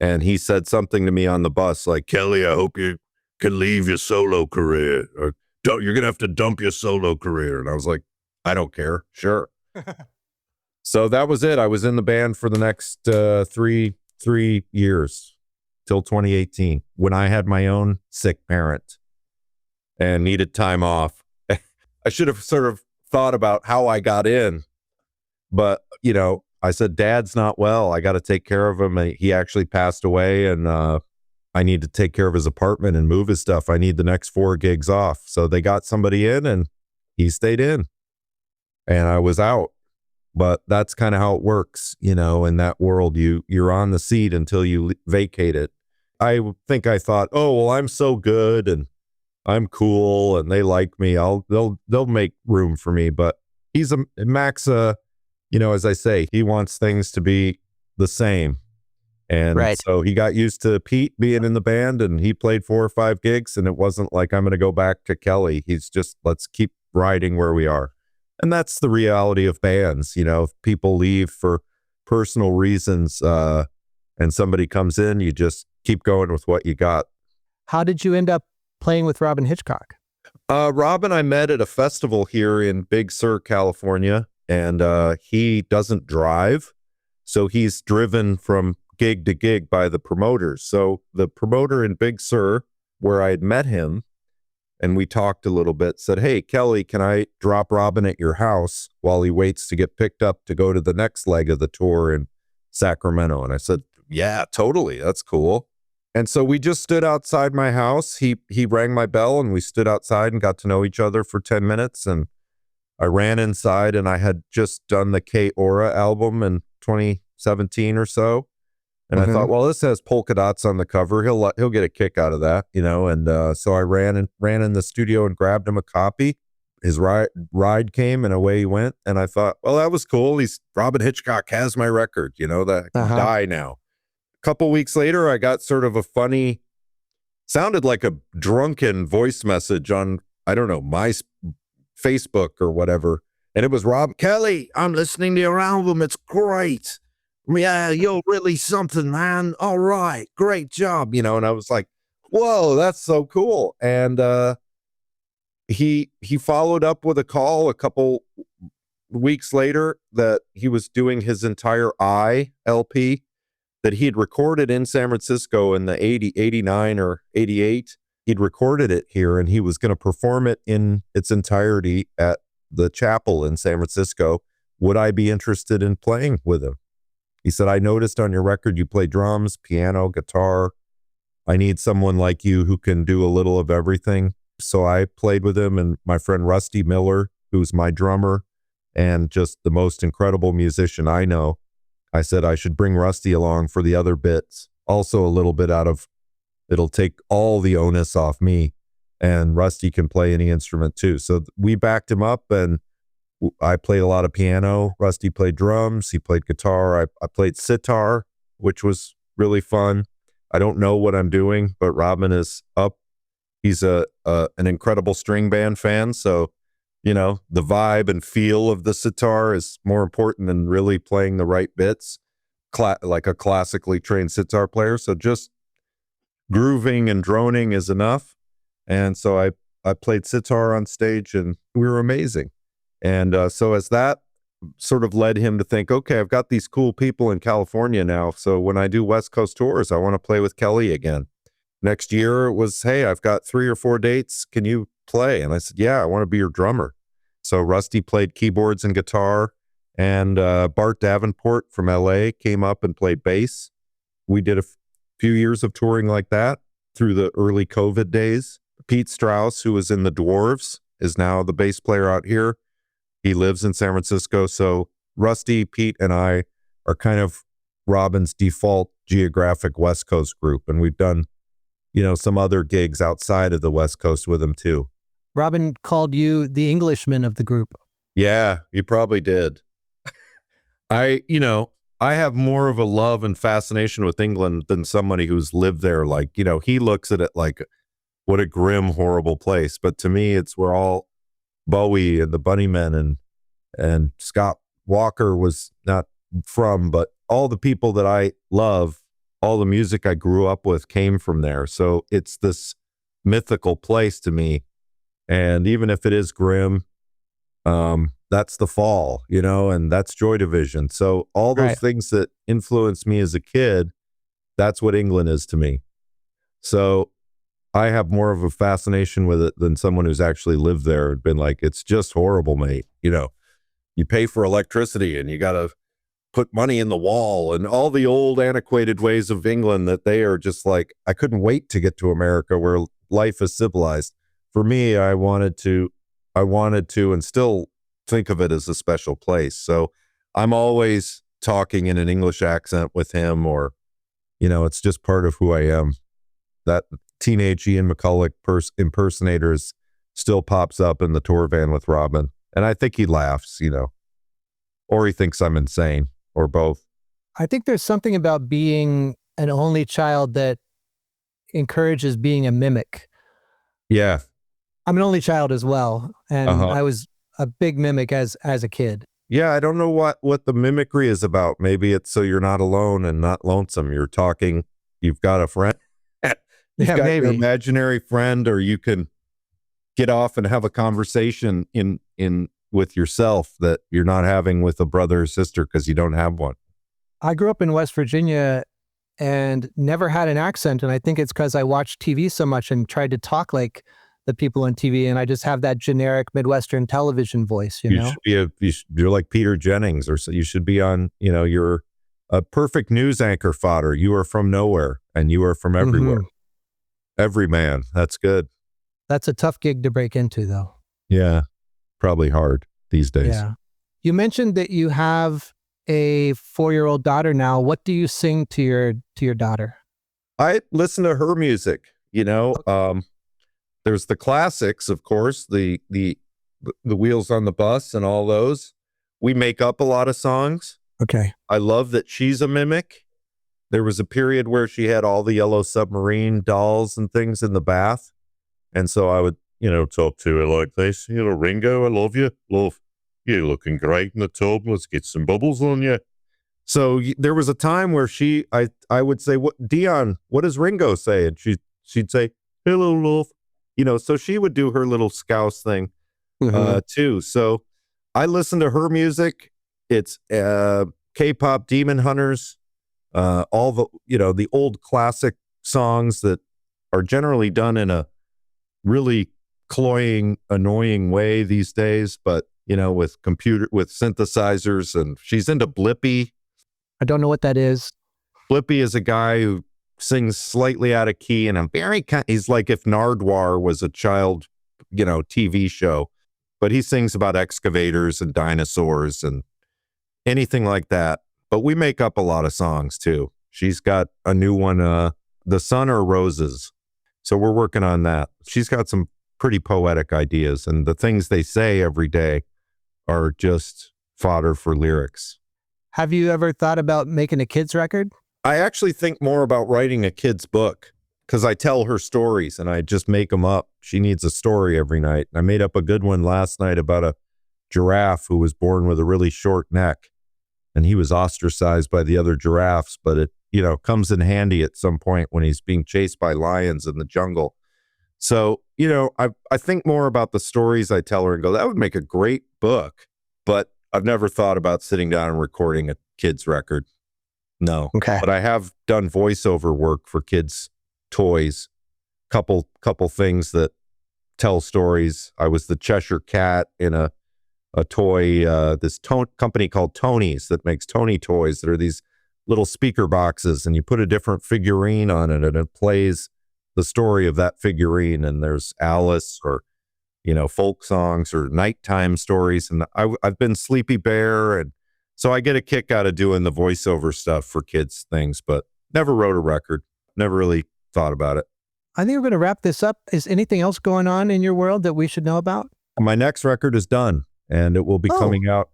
And he said something to me on the bus, like, Kelley, I hope you can leave your solo career, or you're going to have to dump your solo career. And I was like, I don't care. Sure. So that was it. I was in the band for the next 3 years till 2018, when I had my own sick parent and needed time off. I should have sort of thought about how I got in, but I said, Dad's not well. I got to take care of him. He actually passed away, and I need to take care of his apartment and move his stuff. I need the next 4 gigs off. So they got somebody in, and he stayed in, and I was out. But that's kind of how it works, in that world. You're on the seat until you vacate it. I think I thought, oh, well, I'm so good and I'm cool and they like me. They'll make room for me. But Max, as I say, he wants things to be the same. And so he got used to Pete being in the band, and he played 4 or 5 gigs, and it wasn't like, I'm going to go back to Kelley. He's just, let's keep riding where we are. And that's the reality of bands. If people leave for personal reasons, and somebody comes in, you just keep going with what you got. How did you end up playing with Robyn Hitchcock? Robyn, I met at a festival here in Big Sur, California, and he doesn't drive. So he's driven from gig to gig by the promoters. So the promoter in Big Sur, where I had met him, and we talked a little bit, said, hey, Kelley, can I drop Robyn at your house while he waits to get picked up to go to the next leg of the tour in Sacramento? And I said, yeah, totally. That's cool. And so we just stood outside my house. He rang my bell, and we stood outside and got to know each other for 10 minutes. And I ran inside, and I had just done the K Aura album in 2017 or so. And I thought, well, this has polka dots on the cover. He'll get a kick out of that, And so I ran in the studio and grabbed him a copy. His ride came, and away he went. And I thought, well, that was cool. Robyn Hitchcock has my record, that I can die now. A couple weeks later, I got sort of a funny, sounded like a drunken voice message on, I don't know, my Facebook or whatever. And it was, Kelley, I'm listening to your album. It's great. Yeah, you're really something, man. All right, great job. And I was like, whoa, that's so cool. And he followed up with a call a couple weeks later that he was doing his entire I LP that he'd recorded in San Francisco in the 89 or 88. He'd recorded it here and he was going to perform it in its entirety at the chapel in San Francisco. Would I be interested in playing with him? He said, I noticed on your record you play drums, piano, guitar. I need someone like you who can do a little of everything. So I played with him, and my friend Rusty Miller, who's my drummer and just the most incredible musician I know. I said I should bring Rusty along for the other bits. Also a little bit it'll take all the onus off me, and Rusty can play any instrument too. So we backed him up, and I played a lot of piano. Rusty played drums. He played guitar. I played sitar, which was really fun. I don't know what I'm doing, but Robyn is up. He's an incredible string band fan. So, the vibe and feel of the sitar is more important than really playing the right bits, like a classically trained sitar player. So just grooving and droning is enough. And so I played sitar on stage, and we were amazing. And so as that sort of led him to think, okay, I've got these cool people in California now. So when I do West Coast tours, I want to play with Kelley again. Next year it was, hey, I've got 3 or 4 dates. Can you play? And I said, yeah, I want to be your drummer. So Rusty played keyboards and guitar, and Bart Davenport from LA came up and played bass. We did a few years of touring like that through the early COVID days. Pete Strauss, who was in the Dwarves, is now the bass player out here. He lives in San Francisco. So Rusty, Pete, and I are kind of Robyn's default geographic West Coast group. And we've done, some other gigs outside of the West Coast with him too. Robyn called you the Englishman of the group. Yeah, he probably did. I have more of a love and fascination with England than somebody who's lived there. Like, he looks at it like, what a grim, horrible place. But to me, it's where all Bowie and the Bunnymen and Scott Walker was not from, but all the people that I love, all the music I grew up with came from there. So it's this mythical place to me. And even if it is grim, that's the Fall, and that's Joy Division. So all those things that influenced me as a kid, that's what England is to me. So I have more of a fascination with it than someone who's actually lived there and been like, it's just horrible, mate. You pay for electricity and you got to put money in the wall and all the old antiquated ways of England that they are just like, I couldn't wait to get to America where life is civilized. For me, I wanted to and still think of it as a special place. So I'm always talking in an English accent with him, or, it's just part of who I am. That teenage Ian McCulloch impersonators still pops up in the tour van with Robyn. And I think he laughs, or he thinks I'm insane, or both. I think there's something about being an only child that encourages being a mimic. Yeah. I'm an only child as well. And I was a big mimic as a kid. Yeah. I don't know what the mimicry is about. Maybe it's so you're not alone and not lonesome. You're talking, you've got a friend. You've got your imaginary friend, or you can get off and have a conversation in with yourself that you're not having with a brother or sister because you don't have one. I grew up in West Virginia and never had an accent. And I think it's because I watched TV so much and tried to talk like the people on TV. And I just have that generic Midwestern television voice, you know? You're like Peter Jennings, or so you should be on, you're a perfect news anchor fodder. You are from nowhere and you are from everywhere. Mm-hmm. Every man. That's good. That's a tough gig to break into, though. Yeah. Probably hard these days. Yeah. You mentioned that you have a 4-year-old daughter now. What do you sing to your daughter? I listen to her music, there's the classics, of course, the Wheels on the Bus and all those. We make up a lot of songs. Okay. I love that she's a mimic. There was a period where she had all the Yellow Submarine dolls and things in the bath. And so I would, talk to her like this, Ringo, I love you. Love, you looking great in the tub. Let's get some bubbles on you. So there was a time where I would say, "What, Dion, what does Ringo say?" And she'd say, "Hello, Wolf." So she would do her little Scouse thing too. So I listen to her music. It's K-pop Demon Hunters, all the old classic songs that are generally done in a really cloying, annoying way these days, but with synthesizers, and she's into Blippi. I don't know what that is. Blippi is a guy who sings slightly out of key, and he's like if Nardwuar was a child, TV show, but he sings about excavators and dinosaurs and anything like that. But we make up a lot of songs too. She's got a new one, The Sun or Roses. So we're working on that. She's got some pretty poetic ideas, and the things they say every day are just fodder for lyrics. Have you ever thought about making a kid's record? I actually think more about writing a kid's book, because I tell her stories and I just make them up. She needs a story every night. I made up a good one last night about a giraffe who was born with a really short neck, and he was ostracized by the other giraffes, but it comes in handy at some point when he's being chased by lions in the jungle. So, I think more about the stories I tell her and go, that would make a great book, but I've never thought about sitting down and recording a kid's record. No. Okay. But I have done voiceover work for kids' toys, couple things that tell stories. I was the Cheshire Cat in a toy, this company called Tony's that makes Tony toys that are these little speaker boxes, and you put a different figurine on it and it plays the story of that figurine. And there's Alice, or folk songs, or nighttime stories. And I've been Sleepy Bear, and so I get a kick out of doing the voiceover stuff for kids things, but never wrote a record, never really thought about it. I think we're going to wrap this up. Is anything else going on in your world that we should know about? My next record is done, and it will be coming out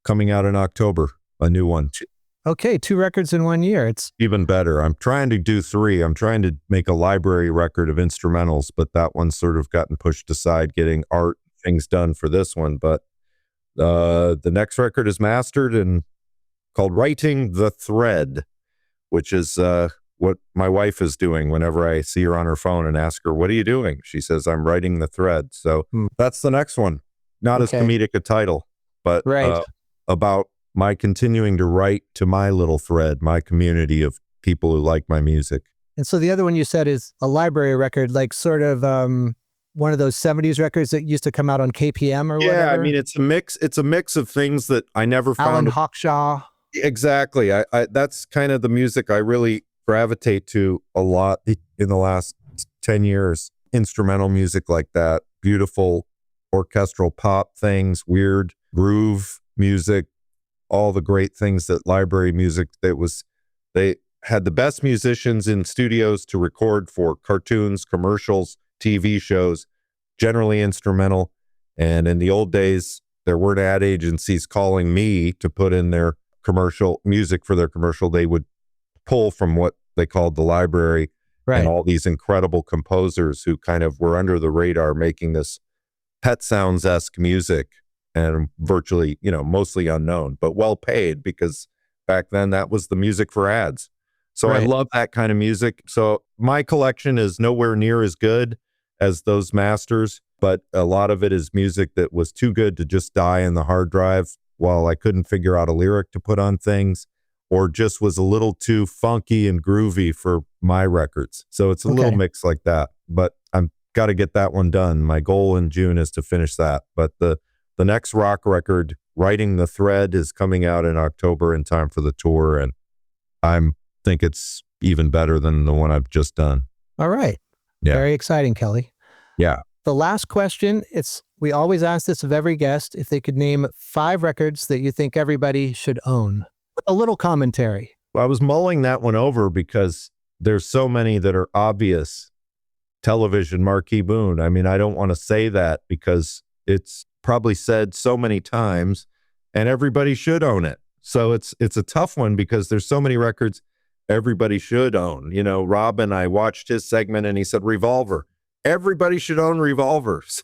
in October, a new one. Okay, 2 records in 1 year. It's even better. I'm trying to do 3. I'm trying to make a library record of instrumentals, but that one's sort of gotten pushed aside, getting art things done for this one. But the next record is mastered and called Writing the Thread, which is what my wife is doing whenever I see her on her phone and ask her, "What are you doing?" She says, "I'm writing the thread." So that's the next one. Not as comedic a title, but about my continuing to write to my little thread, my community of people who like my music. And so the other one you said is a library record, like sort of one of those 70s records that used to come out on KPM or whatever? Yeah, I mean, it's a mix of things that I never found. Alan Hawkshaw. Exactly. I that's kind of the music I really gravitate to a lot in the last 10 years. Instrumental music like that, beautiful orchestral pop things, weird groove music, all the great things that library music they had the best musicians in studios to record for cartoons, commercials, TV shows, generally instrumental. And in the old days, there weren't ad agencies calling me to put in their commercial music for their commercial. They would pull from what they called the library, and all these incredible composers who kind of were under the radar making this Pet Sounds-esque music, and virtually, mostly unknown, but well paid, because back then that was the music for ads. So I love that kind of music. So my collection is nowhere near as good as those masters, but a lot of it is music that was too good to just die in the hard drive while I couldn't figure out a lyric to put on things, or just was a little too funky and groovy for my records. So it's a little mix like that, but I'm got to get that one done. My goal in June is to finish that. But the next rock record, Writing the Thread, is coming out in October in time for the tour, and I think it's even better than the one I've just done. All right. Yeah. Very exciting, Kelley. Yeah. The last question, we always ask this of every guest, if they could name 5 records that you think everybody should own. A little commentary. Well, I was mulling that one over because there's so many that are obvious. Television, Marquee Boone. I mean, I don't want to say that because it's probably said so many times and everybody should own it. So it's a tough one because there's so many records everybody should own. Robyn, I watched his segment and he said Revolver. Everybody should own Revolvers.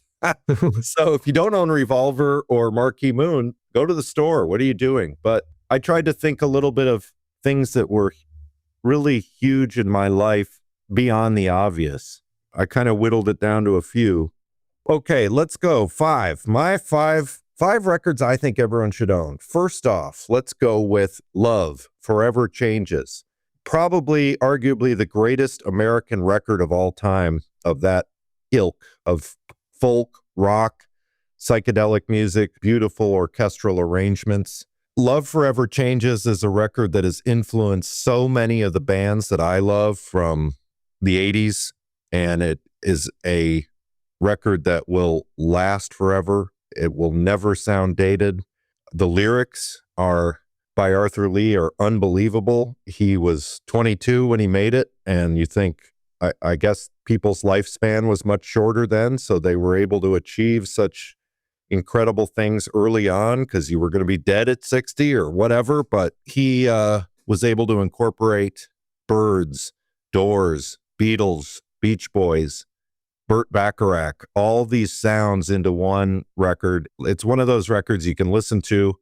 So if you don't own Revolver or Marquee Moon, go to the store. What are you doing? But I tried to think a little bit of things that were really huge in my life beyond the obvious. I kind of whittled it down to a few. Okay, let's go. 5. My five records I think everyone should own. First off, let's go with Love, Forever Changes. Probably, arguably, the greatest American record of all time of that ilk of folk, rock, psychedelic music, beautiful orchestral arrangements. Love Forever Changes is a record that has influenced so many of the bands that I love from the 80s, and it is a record that will last forever. It will never sound dated. The lyrics are by Arthur Lee are unbelievable. He was 22 when he made it, and you think, I guess people's lifespan was much shorter then, so they were able to achieve such incredible things early on because you were going to be dead at 60 or whatever, but he was able to incorporate Byrds, Doors, Beatles, Beach Boys, Burt Bacharach, all these sounds into one record. It's one of those records you can listen to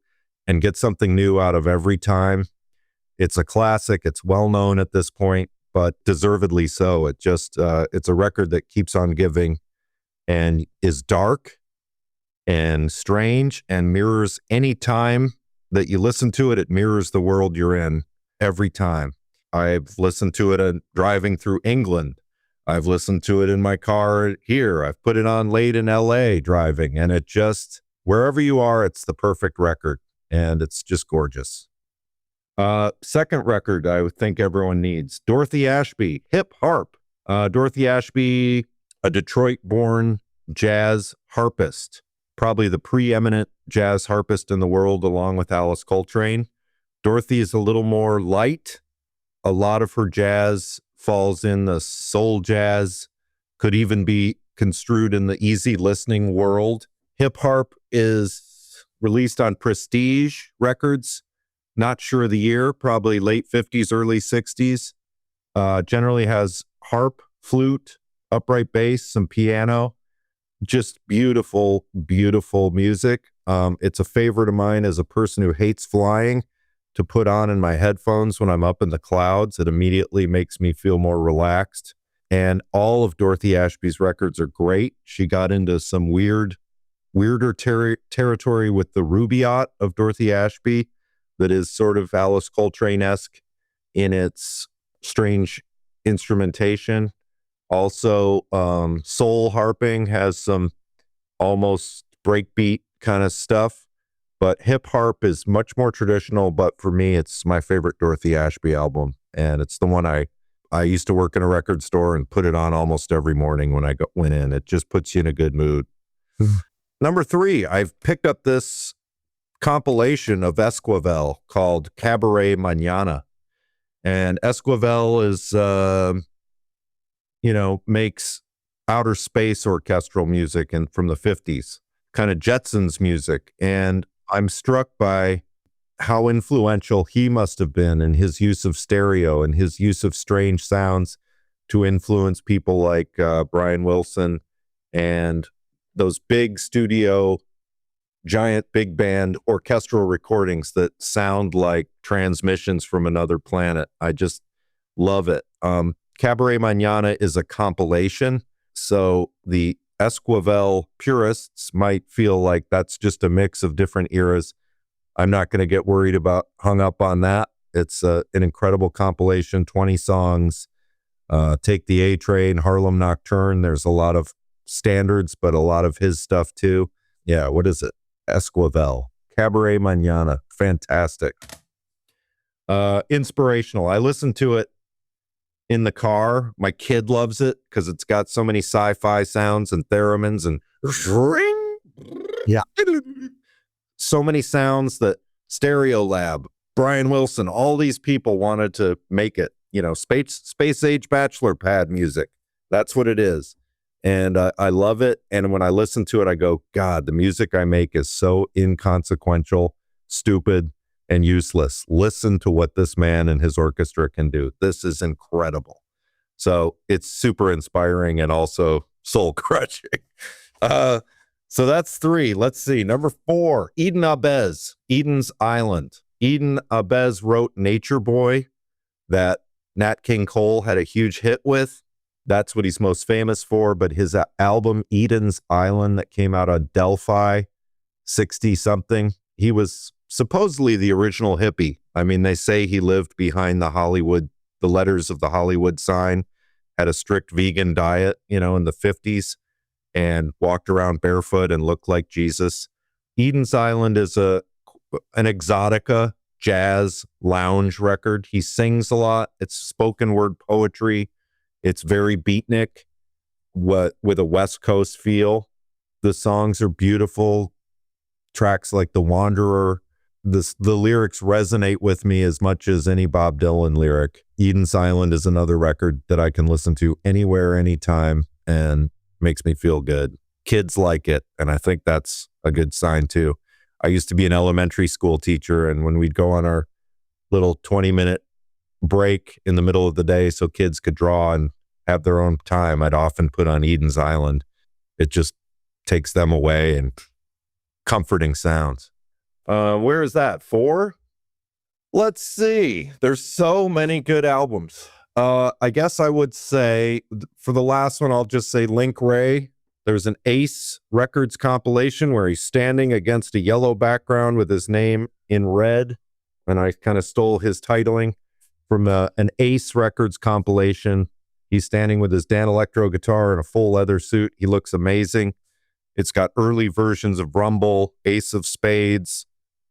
and get something new out of every time. It's a classic. It's well known at this point, but deservedly so. It just it's a record that keeps on giving and is dark and strange and mirrors any time that you listen to it. It mirrors the world you're in every time. I've listened to it driving through England. I've listened to it in my car here. I've put it on late in LA driving, and it just, wherever you are, it's the perfect record, and it's just gorgeous. Second record I would think everyone needs, Dorothy Ashby, Hip Harp. Dorothy Ashby, a Detroit-born jazz harpist, probably the preeminent jazz harpist in the world along with Alice Coltrane. Dorothy is a little more light. A lot of her jazz falls in the soul jazz, could even be construed in the easy listening world. Hip Harp is released on Prestige Records. Not sure of the year, probably late 50s, early 60s. Generally has harp, flute, upright bass, some piano. Just beautiful, beautiful music. It's a favorite of mine as a person who hates flying to put on in my headphones when I'm up in the clouds. It immediately makes me feel more relaxed. And all of Dorothy Ashby's records are great. She got into some weirder territory with the rubaiyat of Dorothy Ashby that is sort of Alice Coltrane-esque in its strange instrumentation. Also, soul harping has some almost breakbeat kind of stuff. But Hip Harp is much more traditional, but for me, it's my favorite Dorothy Ashby album. And it's the one I used to work in a record store and put it on almost every morning when I went in. It just puts you in a good mood. Number 3, I've picked up this compilation of Esquivel called Cabaret Mañana. And Esquivel is, makes outer space orchestral music and from the 50s, kind of Jetsons music. And I'm struck by how influential he must have been in his use of stereo and his use of strange sounds to influence people like Brian Wilson and those big studio, giant big band orchestral recordings that sound like transmissions from another planet. I just love it. Cabaret Mañana is a compilation, so the Esquivel purists might feel like that's just a mix of different eras. I'm not going to get hung up on that. It's an incredible compilation, 20 songs. Take the A Train, Harlem Nocturne. There's a lot of standards, but a lot of his stuff too. Yeah, what is it? Esquivel, Cabaret Mañana. Fantastic. Inspirational. I listened to it in the car. My kid loves it because it's got so many sci-fi sounds and theremins and so many sounds that Stereolab, Brian Wilson, all these people wanted to make it, space age bachelor pad music. That's what it is. And I love it. And when I listen to it, I go, God, the music I make is so inconsequential, stupid, and useless. Listen to what this man and his orchestra can do. This is incredible. So it's super inspiring and also soul crushing. So that's 3. Let's see. Number 4, Eden Abez, Eden's Island. Eden Abez wrote Nature Boy that Nat King Cole had a huge hit with. That's what he's most famous for. But his album Eden's Island that came out on Delphi, 60-something, he was supposedly the original hippie. I mean, they say he lived behind the letters of the Hollywood sign, had a strict vegan diet, in the 50s, and walked around barefoot and looked like Jesus. Eden's Island is an exotica jazz lounge record. He sings a lot. It's spoken word poetry. It's very beatnik, with a West Coast feel. The songs are beautiful. Tracks like The Wanderer. The lyrics resonate with me as much as any Bob Dylan lyric. Eden's Island is another record that I can listen to anywhere, anytime, and makes me feel good. Kids like it, and I think that's a good sign too. I used to be an elementary school teacher, and when we'd go on our little 20-minute break in the middle of the day so kids could draw and have their own time, I'd often put on Eden's Island. It just takes them away, and comforting sounds. Where is that? 4? Let's see. There's so many good albums. I guess I would say for the last one, I'll just say Link Wray. There's an Ace Records compilation where he's standing against a yellow background with his name in red. And I kind of stole his titling from an Ace Records compilation. He's standing with his Dan Electro guitar in a full leather suit. He looks amazing. It's got early versions of Rumble, Ace of Spades,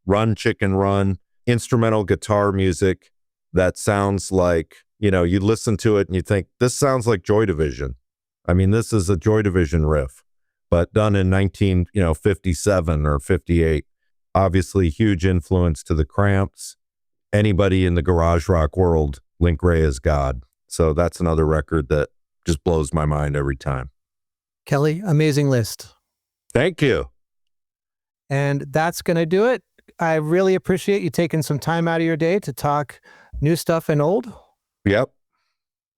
Run Chicken Run, instrumental guitar music that sounds like, you listen to it and you think, this sounds like Joy Division. I mean, this is a Joy Division riff, but done in 1957 or 58. Obviously, huge influence to the Cramps. Anybody in the garage rock world, Link Wray is God. So that's another record that just blows my mind every time. Kelley, amazing list. Thank you. And that's going to do it. I really appreciate you taking some time out of your day to talk new stuff and old. Yep.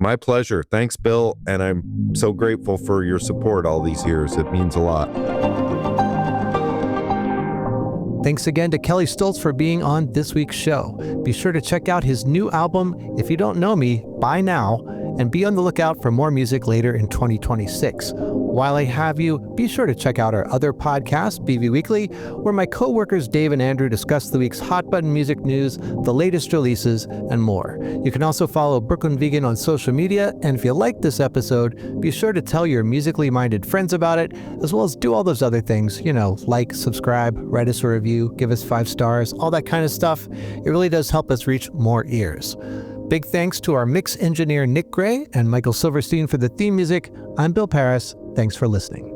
My pleasure. Thanks, Bill. And I'm so grateful for your support all these years. It means a lot. Thanks again to Kelley Stoltz for being on this week's show. Be sure to check out his new album, If You Don't Know Me, Buy Now, and be on the lookout for more music later in 2026. While I have you, be sure to check out our other podcast, BV Weekly, where my co-workers Dave and Andrew discuss the week's hot button music news, the latest releases, and more. You can also follow Brooklyn Vegan on social media, and if you like this episode, be sure to tell your musically minded friends about it, as well as do all those other things, like, subscribe, write us a review, give us 5 stars, all that kind of stuff. It really does help us reach more ears. Big thanks to our mix engineer Nick Gray and Michael Silverstein for the theme music. I'm Bill Paris. Thanks for listening.